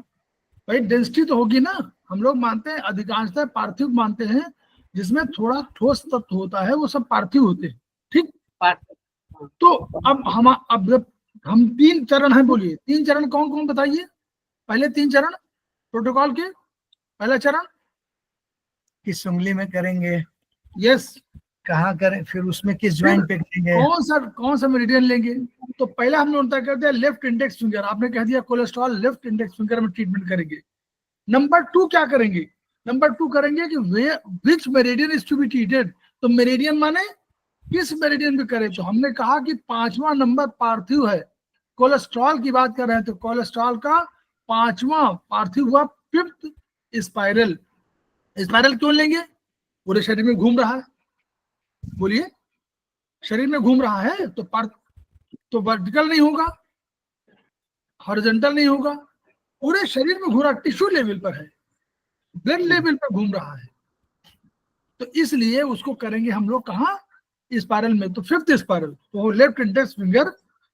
भाई डेंसिटी तो होगी ना, हम लोग मानते हैं अधिकांशतः पार्थिव मानते हैं, जिसमें थोड़ा ठोस तत्व होता है वो सब पार्थिव होते हैं, ठीक। तो अब जब हम 3 चरण है, बोलिए 3 चरण कौन कौन बताइए? पहले 3 चरण प्रोटोकॉल के, पहला चरण किस उंगली में करेंगे, यस, कहाँ करें, फिर उसमें किस ज्वाइंट पे करेंगे, कौन सा मेरिडियन लेंगे। तो पहला हम लोग तय कर दिया लेफ्ट इंडेक्स फिंगर, आपने कह दिया कोलेस्ट्रॉल लेफ्ट इंडेक्स फिंगर में ट्रीटमेंट करेंगे। नंबर 2 क्या करेंगे? नंबर 2 करेंगे कि which meridian is to be treated. तो मेरिडियन माने किस मेरिडियन पे करें? तो हमने कहा कि 5वां नंबर पार्थिव है, कोलेस्ट्रॉल की बात कर रहे हैं तो कोलेस्ट्रॉल का 5वां पार्थिव हुआ 5th स्पाइरल। स्पाइरल क्यों लेंगे? पूरे शरीर में घूम रहा है, बोलिए शरीर में घूम रहा है तो वर्टिकल नहीं होगा, हॉरिजॉन्टल नहीं होगा, पूरे शरीर में घूम रहा, टिश्यू लेवल पर है, ब्लड लेवल पर घूम रहा है, तो इसलिए उसको करेंगे हम लोग कहाँ? स्पाइरल में। तो 5th स्पाइरल, तो left index finger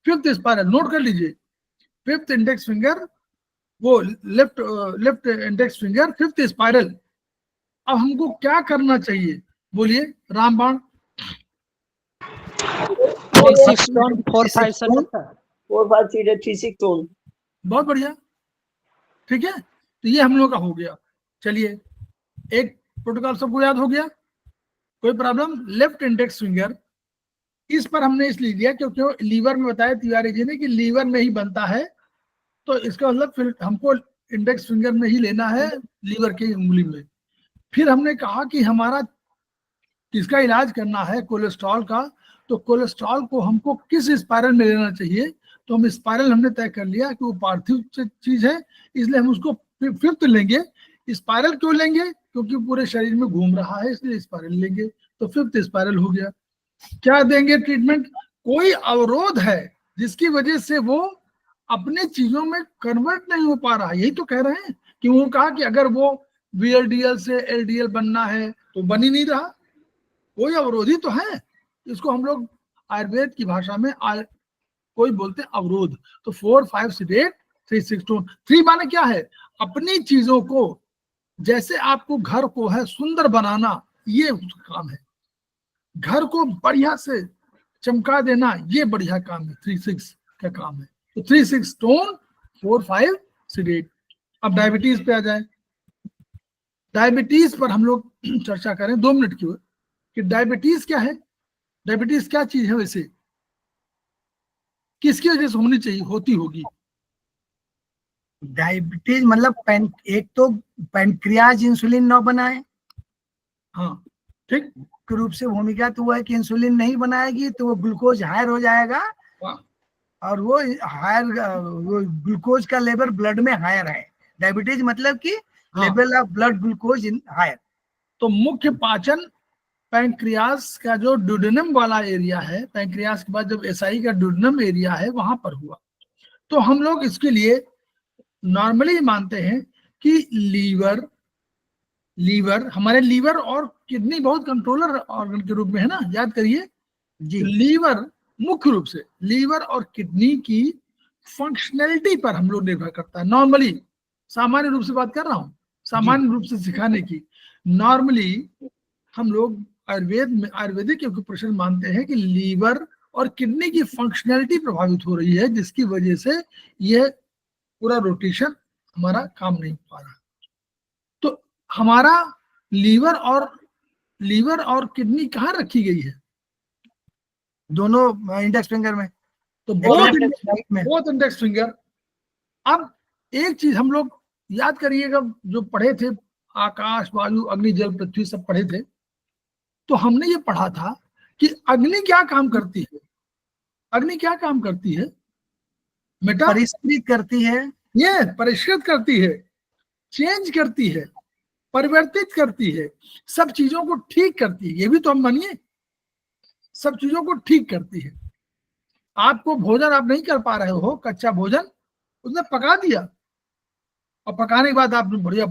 5th spiral, note कर लीजिए 5th इंडेक्स फिंगर, वो left index finger 5th spiral. अब हमको क्या करना चाहिए, बोलिए रामबाण। 4-5-7 बहुत बढ़िया, ठीक है। तो ये हम लोग का हो गया। चलिए, एक प्रोटोकॉल सबको याद हो गया, कोई प्रॉब्लम? लेफ्ट इंडेक्स फिंगर, इस पर हमने इसलिए लिया क्योंकि लीवर में बताया तिवारी जी ने कि लीवर में ही बनता है तो इसका मतलब फिर हमको इंडेक्स फिंगर में ही लेना है, लीवर की उंगली में। फिर हमने कहा कि हमारा किसका इलाज करना है, कोलेस्ट्रॉल का, तो कोलेस्ट्रॉल को हमको किस स्पाइरल में लेना चाहिए, तो हम स्पाइरल हमने तय कर लिया कि वो पार्थिव चीज है, इसलिए हम उसको फिफ्थ लेंगे। स्पाइरल क्यों लेंगे, क्योंकि पूरे शरीर में घूम रहा है, इसलिए स्पाइरल लेंगे, तो फिफ्थ स्पाइरल हो गया। क्या देंगे ट्रीटमेंट, कोई अवरोध है जिसकी वजह से वो अपने चीजों में कन्वर्ट नहीं हो पा रहा, यही तो कह रहे हैं कि वो कहा कि अगर वो VLDL से LDL बनना है तो बन ही नहीं रहा, कोई अवरोधी तो है। इसको हम लोग आयुर्वेद की भाषा में कोई बोलते हैं अवरोध। तो 4, 5, 6, 8, 3, 6, 2, 3 माने क्या है, अपनी चीजों को, जैसे आपको घर को है सुंदर बनाना, ये उसका काम है, घर को बढ़िया से चमका देना, ये बढ़िया काम है, 3, 6 का काम है। तो 3, 6 स्टोन, 4, 5, 6, 8। अब डायबिटीज पे आ जाए। डायबिटीज पर हम लोग चर्चा करें 2 मिनट की, कि डायबिटीज क्या है, डायबिटीज क्या चीज है, वैसे किसकी वजह से होनी चाहिए, होती होगी। डायबिटीज मतलब एक तो पैनक्रियाज इंसुलिन न बनाए, हाँ ठीक, मुख्य रूप से भूमिका तो वो है कि इंसुलिन नहीं बनाएगी तो वो ग्लूकोज हायर हो जाएगा, और वो हायर, वो ग्लूकोज का लेवल ब्लड में हायर है। डायबिटीज मतलब कि level of blood glucose in higher. तो मुख्य पाचन पैंक्रियास का जो ड्यूडेनम वाला एरिया है, पैंक्रियास के बाद जब एसआई का ड्यूडेनम एरिया है, वहां पर हुआ। तो हम लोग इसके लिए नॉर्मली मानते हैं कि लीवर हमारे लीवर और किडनी बहुत कंट्रोलर ऑर्गन के रूप में है ना, याद करिए जी। लीवर मुख्य रूप से लीवर और किडनी की फंक्शनैलिटी पर हम लोग निर्भर करता है। नॉर्मली, सामान्य रूप से बात कर रहा हूं, सामान्य रूप से सिखाने की। नॉर्मली हम लोग आयुर्वेदिक एक्यूप्रेशर मानते हैं कि लीवर और किडनी की फंक्शनैलिटी प्रभावित हो रही है, जिसकी वजह से यह पूरा रोटेशन हमारा काम नहीं पा रहा। तो हमारा लीवर और किडनी कहाँ रखी गई है, दोनों इंडेक्स फिंगर में, तो बोथ इंडेक्स फिंगर। अब एक चीज हम लोग याद करिएगा, जो पढ़े थे आकाश, वायु, अग्नि, जल, पृथ्वी सब पढ़े थे, तो हमने ये पढ़ा था कि अग्नि क्या काम करती है, अग्नि क्या काम करती है बेटा, परिष्कृत करती है, ये परिष्कृत करती है, चेंज करती है, परिवर्तित करती है, सब चीजों को ठीक करती है। ये भी तो हम मानिए, सब चीजों को ठीक करती है। आपको भोजन आप नहीं कर पा रहे हो, कच्चा भोजन उसने पका दिया, और पकाने के बाद आपने बढ़िया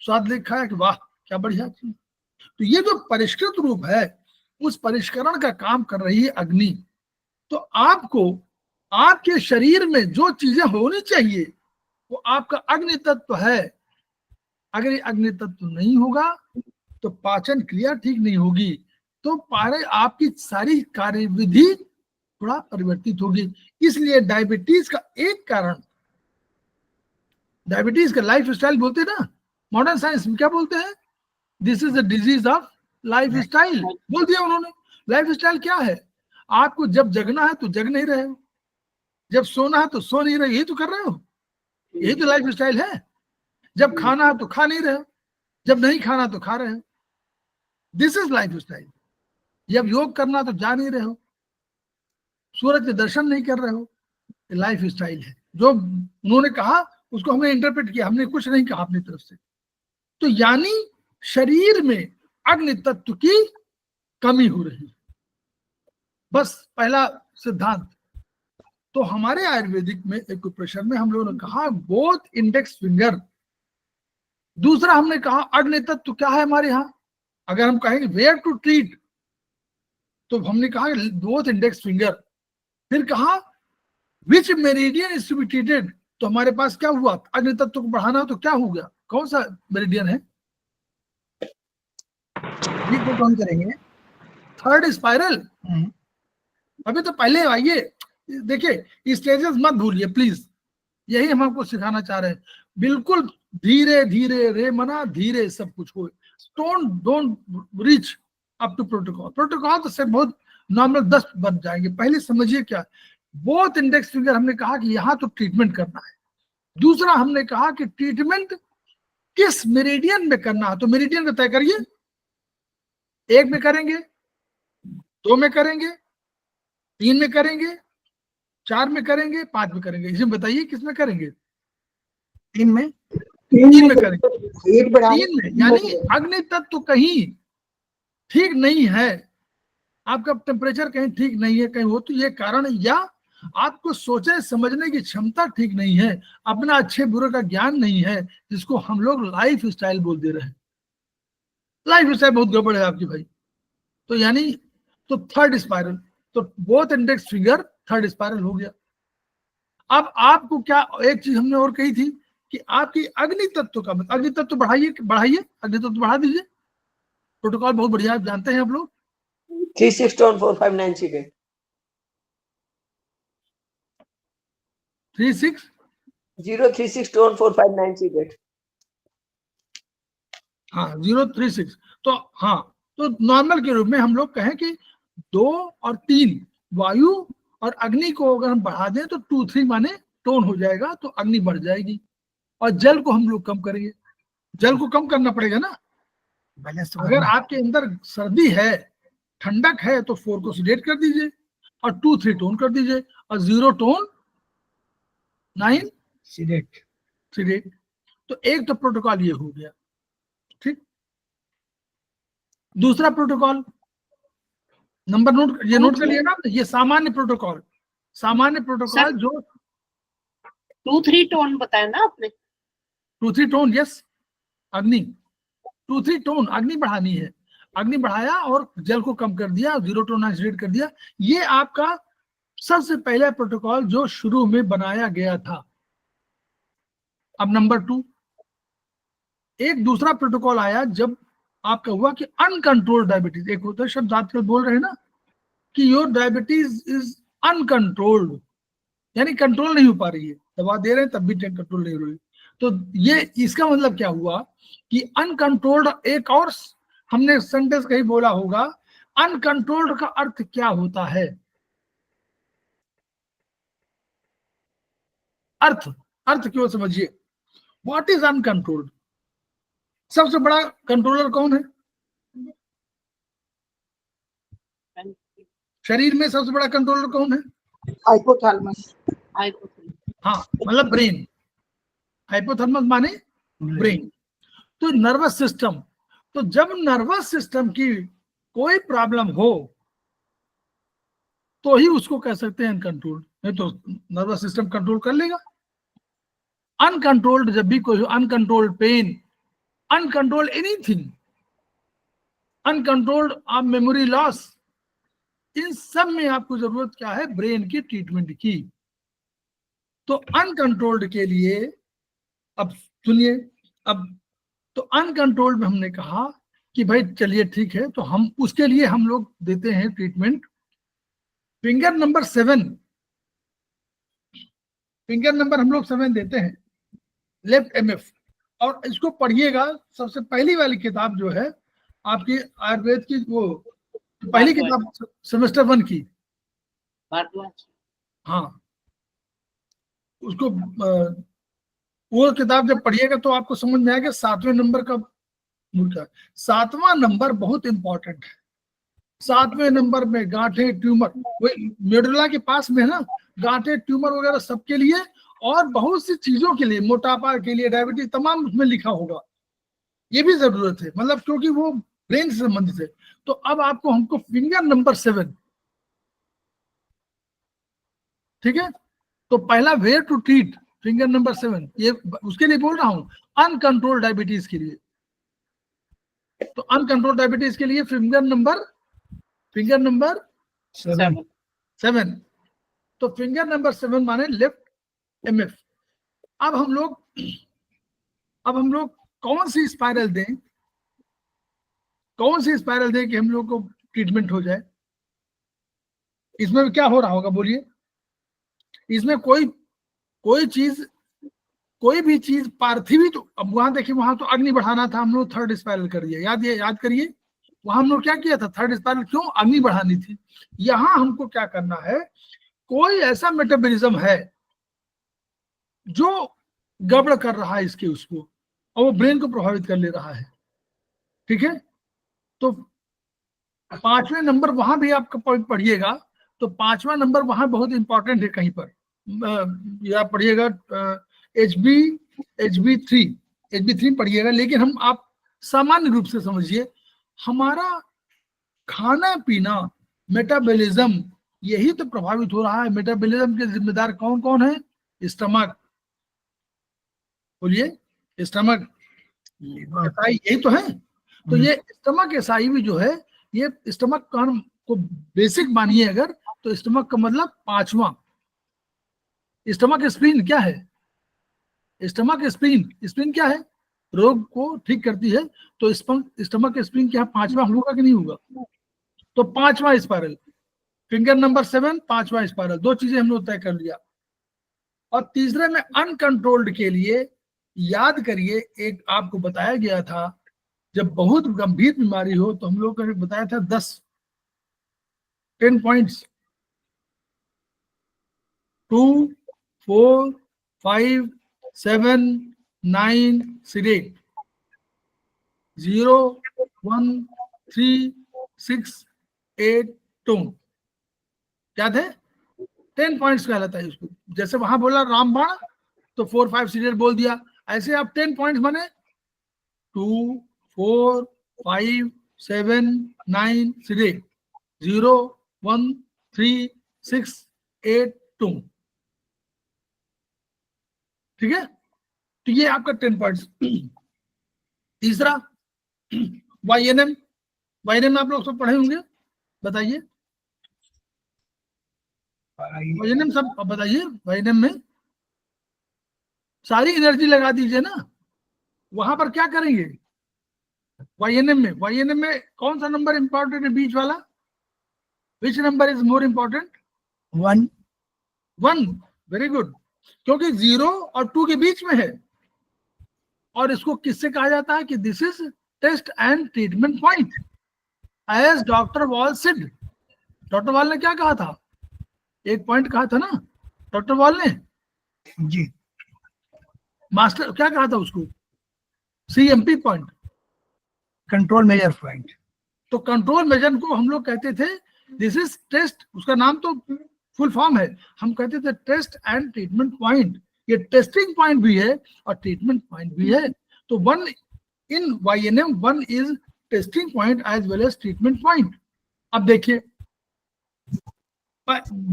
स्वाद ले खाया कि वाह क्या बढ़िया चीज। तो ये जो परिष्कृत रूप है, उस परिष्करण का काम कर रही है अग्नि। तो आपको आपके शरीर में जो चीजें होनी चाहिए वो आपका अग्नि तत्व है। अगर ये अग्नि तत्व नहीं होगा तो पाचन क्रिया ठीक नहीं होगी, तो पारे आपकी सारी कार्यविधि थोड़ा परिवर्तित होगी। इसलिए डायबिटीज का एक कारण, डायबिटीज का लाइफ स्टाइल बोलते हैं ना, मॉडर्न साइंस में क्या बोलते हैं, this is the disease of life style, बोल दिया उन्होंने। लाइफ स्टाइल क्या है, आपको जब जगना है तो जग नहीं रहे हो, जब सोना है तो सो नहीं रहे, यही तो कर रहे हो, यही तो लाइफ स्टाइल है। जब खाना है तो खा नहीं रहे हो, जब नहीं खाना तो खा रहे हो, दिस इज लाइफ स्टाइल। जब योग करना तो जा नहीं रहे हो, सूरज के दर्शन नहीं कर रहे हो, लाइफ स्टाइल है। जो उन्होंने कहा उसको हमने इंटरप्रेट किया, हमने कुछ नहीं कहा अपनी तरफ से। तो यानी शरीर में अग्नि तत्व की कमी हो रही है, बस पहला सिद्धांत। तो हमारे आयुर्वेदिक में एक्यूप्रेशर में हम लोगों ने कहा बोथ इंडेक्स फिंगर। दूसरा हमने कहा अग्नि तत्व क्या है हमारे यहाँ, अगर हम कहेंगे वेयर टू ट्रीट, तो हमने कहा बोथ इंडेक्स फिंगर। फिर कहा which meridian is to be treated, तो हमारे पास क्या हुआ, अग्नि तत्व को बढ़ाना तो क्या हो गया, कौन सा मेरिडियन है, ये को कौन करेंगे, थर्ड स्पाइरल। अभी तो पहले आइए, देखिए स्टेजेस मत भूलिए प्लीज, यही हम आपको सिखाना चाह रहे हैं। बिल्कुल धीरे धीरे रे मना धीरे सब कुछ हो, don't reach up to protocol. Protocol तो सिर्फ बहुत नॉर्मल 10 बन जाएंगे। पहले समझिए क्या बोथ इंडेक्स फिंगर, हमने कहा कि यहाँ तो ट्रीटमेंट करना है, दूसरा हमने कहा कि ट्रीटमेंट किस मेरिडियन में करना है, तो मेरिडियन का तय करिए, 1 में करेंगे, 2 में करेंगे, 3 में करेंगे, 4 में करेंगे, 5 में करेंगे, इसमें बताइए किस में करेंगे? 3 में 3 में करेंगे। 3 में, यानी अग्नि तत्व कहीं ठीक नहीं है, आपका टेम्परेचर कहीं ठीक नहीं है, कहीं हो तो ये कारण है, या आपको सोचे समझने की क्षमता ठीक नहीं है, अपना अच्छे बुरे का ज्ञान नहीं है, जिसको हम लोग लाइफ स्टाइल बोल दे रहे हैं। लाइफ स्टाइल बहुत गड़बड़ है आपकी भाई। तो यानी तो थर्ड स्पाइरल, तो both index finger third spiral हो गया। अब आपको क्या एक चीज हमने और कही थी कि आपकी अग्नि तत्व का, अग्नि तत्व बढ़ाइए, बढ़ाइए, अग्नि तत्व बढ़ा दीजिए। प्रोटोकॉल बहुत बढ़िया, आप जानते हैं आप लोग। 36 टोन 459 सीटेड 36 036 टोन 459 सीटेड। हाँ 036। तो हाँ, तो नॉर्मल के रूप में हम लोग कहें कि 2 और 3 वायु और अग्नि को अगर हम बढ़ा दें तो 2 3 माने टोन हो जाएगा, तो अग्नि बढ़ जाएगी। और जल को हम लोग कम करेंगे, जल को कम करना पड़ेगा ना। अगर आपके अंदर सर्दी है, ठंडक है, तो 4 को सिलेक्ट कर दीजिए और 2 3 टोन कर दीजिए और 0 टोन 9 सिलेक्ट। तो एक तो प्रोटोकॉल ये हो गया, ठीक। दूसरा प्रोटोकॉल नंबर नोट, ये नोट कर लिएगा, ये सामान्य प्रोटोकॉल, सामान्य प्रोटोकॉल जो 2 3 टोन बताया ना आपने, 2 3 टोन, यस, अग्नि 2 3 टोन अग्नि बढ़ानी है, अग्नि बढ़ाया और जल को कम कर दिया, 0 टोन आइसोलेट कर दिया। ये आपका सबसे पहला प्रोटोकॉल जो शुरू में बनाया गया था। अब नंबर 2, एक दूसरा प्रोटोकॉल आया जब आपका हुआ कि अनकंट्रोल्ड डायबिटीज, एक होता है शब्द आजकल बोल रहे हैं ना कि योर डायबिटीज इज अनकंट्रोल्ड, यानी कंट्रोल नहीं हो पा रही है, दवा दे रहे हैं तब भी कंट्रोल नहीं हो रही। तो ये इसका मतलब क्या हुआ कि अनकंट्रोल्ड, एक और हमने सेंटेंस कहीं बोला होगा, अनकंट्रोल्ड का अर्थ क्या होता है? अर्थ क्यों समझिए, व्हाट इज अनकंट्रोल्ड? सबसे बड़ा कंट्रोलर कौन है शरीर में? सबसे बड़ा कंट्रोलर कौन है? हाइपोथैलेमस। हाँ, मतलब ब्रेन। हाइपोथैलेमस माने ब्रेन। तो नर्वस सिस्टम, तो जब नर्वस सिस्टम की कोई प्रॉब्लम हो तो ही उसको कह सकते हैं अनकंट्रोल्ड, नहीं तो नर्वस सिस्टम कंट्रोल कर लेगा। अनकंट्रोल्ड जब भी कोई, uncontrolled pain, uncontrolled anything, uncontrolled आप मेमोरी लॉस, इन सब में आपको जरूरत क्या है? ब्रेन की ट्रीटमेंट की। तो अनकंट्रोल्ड के लिए अब सुनिए, अब तो अनकंट्रोल्ड में हमने कहा कि भाई चलिए ठीक है, तो हम उसके लिए हम लोग देते हैं treatment finger number 7, finger number हम लोग 7 देते हैं, लेफ्ट एमएफ। और इसको पढ़िएगा, सबसे पहली वाली किताब जो है आपकी आयुर्वेद की, वो पहली किताब सेमेस्टर 1 की, हाँ, उसको वो किताब जब पढ़िएगा तो आपको समझ में आएगा 7वें नंबर का मुद्दा। 7वां नंबर बहुत इंपॉर्टेंट है। 7वें नंबर में गांठे, ट्यूमर, वही मेडुला के पास में है ना, गांठे, ट्यूमर वगैरह सबके लिए, और बहुत सी चीजों के लिए, मोटापा के लिए, डायबिटीज, तमाम उसमें लिखा होगा। ये भी जरूरत है, मतलब क्योंकि वो ब्रेन से संबंधित है। तो अब आपको हमको फिंगर नंबर 7, ठीक है, तो पहला where to treat finger number 7, ये उसके लिए बोल रहा हूं, अनकंट्रोल्ड डायबिटीज के लिए। तो अनकंट्रोल्ड डायबिटीज के लिए फिंगर नंबर 7। तो फिंगर नंबर 7 माने लेफ्ट एमएफ। अब हम लोग कौन सी स्पाइरल दें, कौन सी स्पाइरल दें कि हम लोग को ट्रीटमेंट हो जाए? इसमें क्या हो रहा होगा बोलिए? इसमें कोई भी चीज पार्थिवी, तो अब वहां देखिए, वहां तो अग्नि बढ़ाना था, हम लोग थर्ड स्पाइरल कर दिया। याद करिए, वहां हम लोग क्या किया था? थर्ड स्पाइरल, क्यों? अग्नि बढ़ानी थी। यहां हमको क्या करना है? कोई ऐसा मेटाबॉलिज्म है जो गड़बड़ कर रहा है इसके उसको, और वो ब्रेन को प्रभावित कर ले रहा है। ठीक है, तो 5वें नंबर वहां भी आपका पॉइंट पढ़िएगा, तो 5वां नंबर वहां बहुत इंपॉर्टेंट है कहीं पर, या पढ़िएगा HB3 पढ़िएगा। लेकिन हम आप सामान्य रूप से समझिए, हमारा खाना पीना, मेटाबॉलिज्म, यही तो प्रभावित हो रहा है। मेटाबॉलिज्म के जिम्मेदार कौन कौन है? स्टमक, बोलिए, स्टमक, यही तो है। तो ये स्टमक SIV जो है, ये स्टमक का को बेसिक मानिए अगर, तो स्टमक का मतलब 5वां। स्टमक स्प्लीन क्या है? स्टमक स्प्लीन क्या है? रोग को ठीक करती है। तो स्टमक स्प्लीन क्या 5वां होगा कि नहीं होगा? तो 5वां स्पाइरल, फिंगर नंबर 7, 5वां स्पाइरल, 2 चीजें हम लोग तय कर लिया। और तीसरे में अनकंट्रोल्ड के लिए याद करिए, एक आपको बताया गया था, जब बहुत गंभीर बीमारी हो तो हम लोगों ने बताया था 10 पॉइंट्स, 2, 4, 5, 7, 9 सिलेक्ट, 0, 1, 3, 6, 8 टोन, क्या थे? 10 पॉइंट्स कहलाता है उसको। जैसे वहां बोला रामबाण, तो 4, 5 सीरियल बोल दिया, ऐसे आप 10 पॉइंट्स बने 2, 4, 5, 7, 9 सीरियल, 0, 1, 3, 6, 8 2। ठीक है, तो ये आपका 10 पॉइंट्स। तीसरा YNM, YNM आप लोग सब पढ़े होंगे, बताइए YNM सब बताइए। YNM में सारी एनर्जी लगा दीजिए ना, वहां पर क्या करेंगे? YNM में कौन सा नंबर इंपॉर्टेंट है? बीच वाला, which number is more important? 1। Very good, क्योंकि 0 और 2 के बीच में है। और इसको किससे कहा जाता है कि this is test and treatment point, as doctor Wall सेड। डॉक्टर वॉल ने क्या कहा था? एक पॉइंट कहा था ना डॉक्टर वॉल ने जी, मास्टर, क्या कहा था उसको? CMP point, control measure point. तो कंट्रोल मेजर को हम लोग कहते थे दिस इज टेस्ट, उसका नाम तो फुल फॉर्म है, हम कहते थे टेस्ट एंड ट्रीटमेंट पॉइंट। ये टेस्टिंग पॉइंट भी है और ट्रीटमेंट पॉइंट भी है। तो 1 in YNM, 1 is testing point as well as treatment point. अब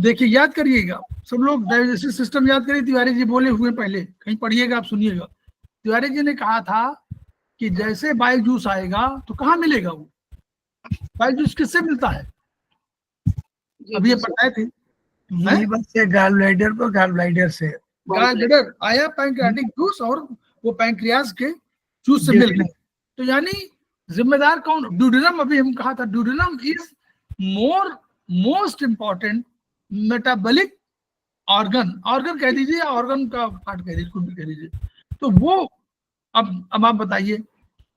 देखिए याद करिएगा सब लोग, डाइजेस्टिव सिस्टम याद करिए। तिवारी जी बोले हुए पहले, कहीं पढ़िएगा आप, सुनिएगा। तिवारी जी ने कहा था कि जैसे बाइल जूस आएगा तो कहाँ मिलेगा? वो बाइल जूस किससे मिलता है? अभी ये बताए थे, लीवर से गॉल ब्लैडर को, गॉल ब्लैडर से गॉल ब्लैडर आया, पैंक्रियाटिक जूस, और वो पैंक्रियास के जूस से मिल गया। तो यानी जिम्मेदार कौन? ड्यूडेनम, अभी हम कहा था duodenum is most important metabolic organ कह दीजिए, ऑर्गन का पार्ट कह दीजिए, कुछ भी कह दीजिए। तो वो अब आप बताइए,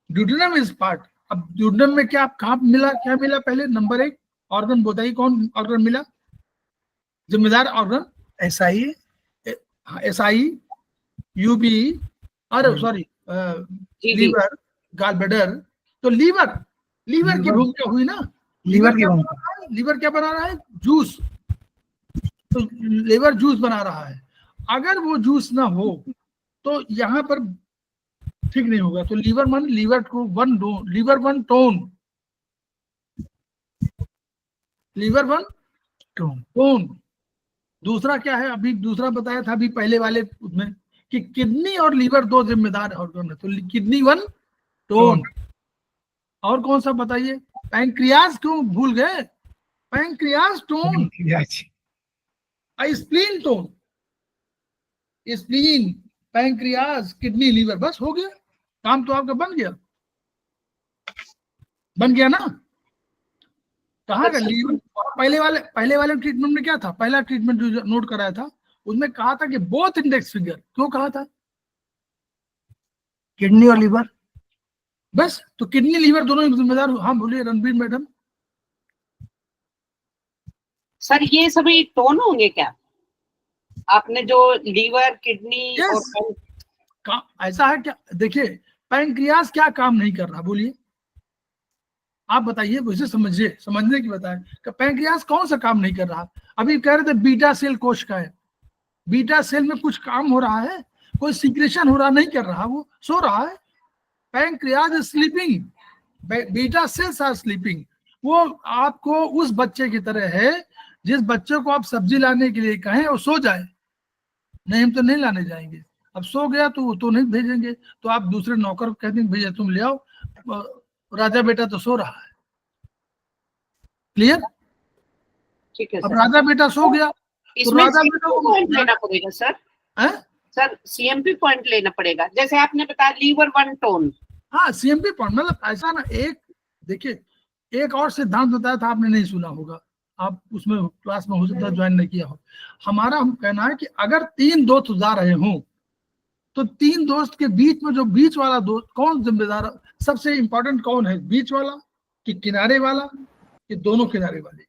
ड्यूडेनम इज पार्ट। अब ड्यूडेनम में क्या कहाँ मिला, क्या मिला? पहले नंबर 1 ऑर्गन बताइए, कौन ऑर्गन मिला जिम्मेदार ऑर्गन? SI, UB, अरे सॉरी, लीवर, गॉल ब्लैडर। तो लीवर की भूमिका हुई ना। लीवर क्या बना रहा है? जूस। तो लीवर जूस बना रहा है। अगर वो जूस ना हो तो यहाँ पर ठीक नहीं होगा। तो लीवर को लीवर वन टोन। दूसरा क्या है? अभी दूसरा बताया था अभी पहले वाले उसमें कि किडनी और लीवर 2 जिम्मेदार ऑर्गन है। तो किडनी 1 टोन। और कौन सा बताइए? पैंक्रियास, क्यों भूल गए? Pancreas tone, spleen tone, spleen, pancreas, kidney, liver, बस हो गया काम। तो आपका बन गया ना। कहाँ का लीवर? पहले वाले ट्रीटमेंट में क्या था? पहला ट्रीटमेंट जो नोट कराया था उसमें कहा था कि बोथ इंडेक्स फिंगर। क्यों कहा था? किडनी और लीवर, बस। तो किडनी लीवर दोनों जिम्मेदार। हाँ बोलिए रणबीर मैडम। सर ये सभी टोन होंगे क्या? आपने जो लीवर, किडनी और ऐसा है क्या? देखिए पैंक्रियाज क्या काम नहीं कर रहा, बोलिए आप बताइए, मुझे समझिए, समझने की बताएं कि पैंक्रियाज कौन सा काम नहीं कर रहा। अभी कह रहे थे बीटा सेल कोशिका है, बीटा सेल में कुछ काम हो रहा है, कोई सीक्रेशन हो रहा, नहीं कर रहा, वो सो रहा है। Pancreas is sleeping, beta cells are sleeping. वो आपको उस बच्चे की तरह है जिस बच्चे को आप सब्जी लाने के लिए कहें और सो जाए, नहीं हम तो नहीं लाने जाएंगे, अब सो गया तो वो तो नहीं भेजेंगे, तो आप दूसरे नौकर को कह देंगे भैया तुम ले आओ, राजा बेटा तो सो रहा है। क्लियर? ठीक है अब सर। राजा बेटा सो गया तो इसमें राजा CMP बेटा को पॉइंट लेना पड़ेगा सर। हैं? सर CMP पॉइंट लेना पड़ेगा, जैसे आपने बताया लीवर 1 टोन। हाँ सीएमपी पॉइंट, मतलब ऐसा ना, एक देखिए एक और सिद्धांत बताया था, आपने नहीं सुना होगा, आप उसमें क्लास में हो सकता है ज्वाइन नहीं किया हो। हमारा हम कहना है कि अगर 3 दोस्त जा रहे हों तो 3 दोस्त के बीच में जो बीच वाला दोस्त कौन जिम्मेदार है? सबसे इंपॉर्टेंट कौन है, बीच वाला कि किनारे वाला कि दोनों किनारे वाले?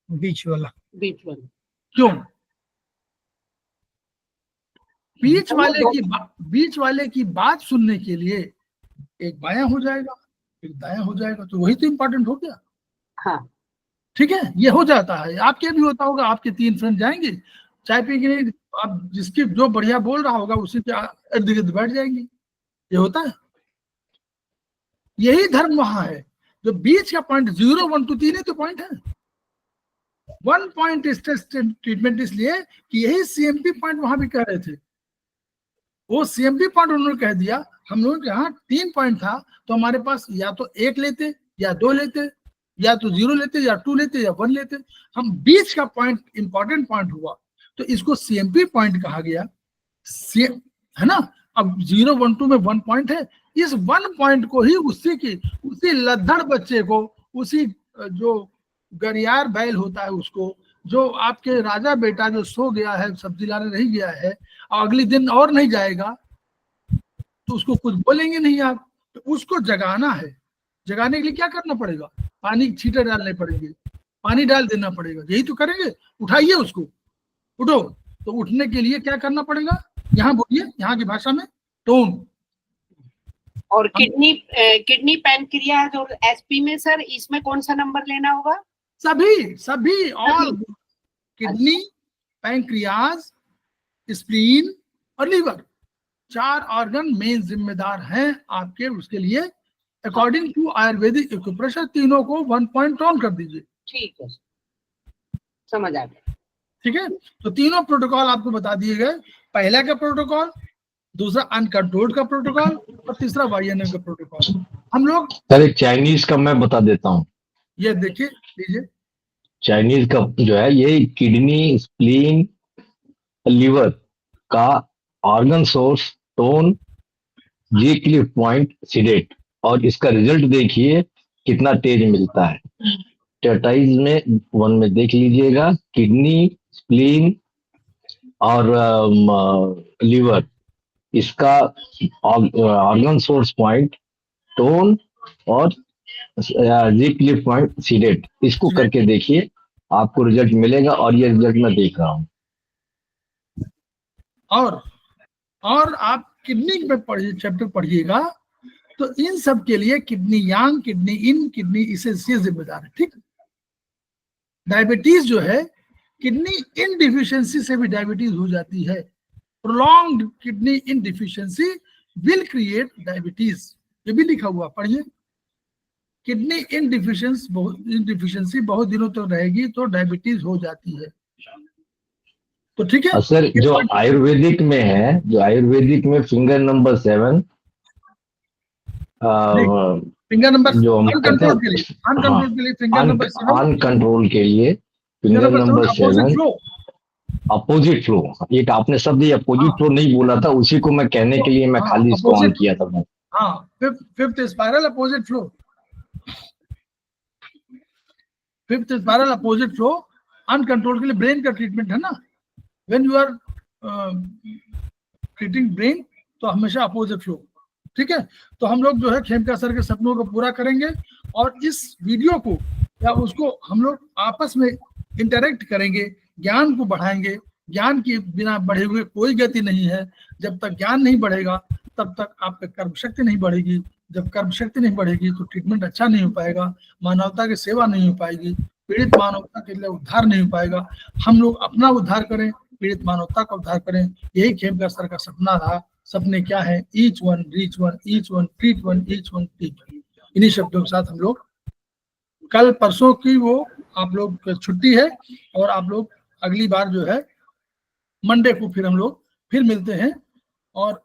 बीच वाला। बीच वाला। क्यों? बीच वाले की बात सुनने के लिए एक बायां हो जाएगा एक दायां हो जाएगा, तो वही तो इंपॉर्टेंट हो गया। हाँ ठीक है, ये हो जाता है, आपके भी होता होगा, आपके 3 फ्रेंड जाएंगे चाय पी के, आप जिसकी जो बढ़िया बोल रहा होगा उसी के इर्द गिर्द बैठ जाएंगे, ये होता है। यही धर्म वहां है, जो बीच का पॉइंट 0, 1, 2, 3 तो पॉइंट है। 1 पॉइंट स्ट्रेस ट्रीटमेंट, इसलिए कि यही सीएमपी पॉइंट वहां भी कह रहे थे, वो सीएमपी पॉइंट उन्होंने कह दिया। हम लोगों के यहाँ 3 पॉइंट था, तो हमारे पास या तो 1 लेते या 2 लेते, या तो 0 लेते या 2 लेते या 1 लेते। हम बीच का पॉइंट इंपॉर्टेंट पॉइंट हुआ तो इसको सीएमपी पॉइंट कहा गया, है ना। अब 0, 1, 2 में 1 पॉइंट है, इस 1 पॉइंट को ही उसी लद्दड़ बच्चे को, उसी जो गरियार बैल होता है उसको, जो आपके राजा बेटा जो सो गया है सब्जी लाने नहीं गया है और अगले दिन और नहीं जाएगा, तो उसको कुछ बोलेंगे नहीं आप, तो उसको जगाना है। जगाने के लिए क्या करना पड़ेगा? पानी छींटे डालने पड़ेंगे, पानी डाल देना पड़ेगा, यही तो करेंगे। उठाइए उसको, उठो। तो उठने के लिए क्या करना पड़ेगा? यहाँ बोलिए, यहाँ की भाषा में टोन। और किडनी पैनक्रियाज और एसपी में सर इसमें कौन सा नंबर लेना होगा? सभी ऑल, किडनी, पैंक्रियाज, स्प्लीन और लीवर, 4 ऑर्गन मेन जिम्मेदार हैं आपके उसके लिए। अकॉर्डिंग टू आयुर्वेदिक एक्यूप्रेशर तीनों को 1 पॉइंट टोन कर दीजिए। ठीक है, समझ आ गया। ठीक है, तो तीनों प्रोटोकॉल आपको बता दिए गए। पहला का प्रोटोकॉल, दूसरा अनकंट्रोल्ड का प्रोटोकॉल और तीसरा वाईएनएम का प्रोटोकॉल। हम लोग सर एक चाइनीज का मैं बता देता हूँ। ये देखिए लीजिए, चाइनीज का जो है ये किडनी, स्प्लीन, लीवर का ऑर्गन सोर्स, टोन, जी क्लिफ पॉइंट, सीडेट, और इसका रिजल्ट देखिए कितना तेज मिलता है। टेटाइज में 1 में देख लीजिएगा, किडनी, स्प्लीन और लीवर, इसका ऑर्गन सोर्स पॉइंट, टोन और जी क्लिफ पॉइंट, सीडेट, इसको करके देखिए आपको रिजल्ट मिलेगा। और ये रिजल्ट मैं देख रहा हूँ। और आप किडनी में पढ़िए, चैप्टर पढ़िएगा तो इन सब के लिए किडनी यांग, किडनी इन, किडनी इसेंशियल जिम्मेदार है। ठीक, डायबिटीज जो है, किडनी इन डिफिशियंसी से भी डायबिटीज हो जाती है। Prolonged kidney in deficiency will create diabetes, ये भी लिखा हुआ, पढ़िए। किडनी इन डिफिशियंसी बहुत दिनों तक रहेगी तो डायबिटीज हो जाती है। तो ठीक है सर, जो आयुर्वेदिक में है, जो आयुर्वेदिक में फिंगर नंबर 7, फिंगर नंबर जो हम अनकंट्रोल के लिए, फिंगर नंबर 7, अनकंट्रोल के लिए फिंगर नंबर 7 अपोजिट फ्लो। एक आपने शब्द ये अपोजिट फ्लो नहीं बोला था, उसी को मैं कहने के लिए मैं खाली इसको ऑन किया था। हाँ, fifth spiral opposite flow, fifth spiral opposite flow uncontrol के लिए ब्रेन का ट्रीटमेंट है ना। When you are treating brain तो हमेशा अपोजिट फ्लो। ठीक है, तो हम लोग जो है खेमका सर के सपनों को पूरा करेंगे और इस वीडियो को या उसको हम लोग आपस में इंटरेक्ट करेंगे, ज्ञान को बढ़ाएंगे ज्ञान के बिना बढ़े हुए कोई गति नहीं है। जब तक ज्ञान नहीं बढ़ेगा तब तक आपकी कर्म शक्ति नहीं बढ़ेगी। जब कर्म शक्ति नहीं बढ़ेगी तो ट्रीटमेंट अच्छा नहीं हो पाएगा, मानवता की सेवा नहीं हो पाएगी, पीड़ित मानवता के लिए उद्धार नहीं हो पाएगा। हम लोग अपना उद्धार करें, पीड़ित मानवता का उद्धार करें, यही खेमका सर का सपना था। सपने क्या है? Each one reach one, each one treat one, each one teach one. इन्हीं शब्दों के साथ हम लोग कल परसों की वो आप लोग छुट्टी है और आप लोग अगली बार जो है मंडे को फिर हम लोग फिर मिलते हैं। और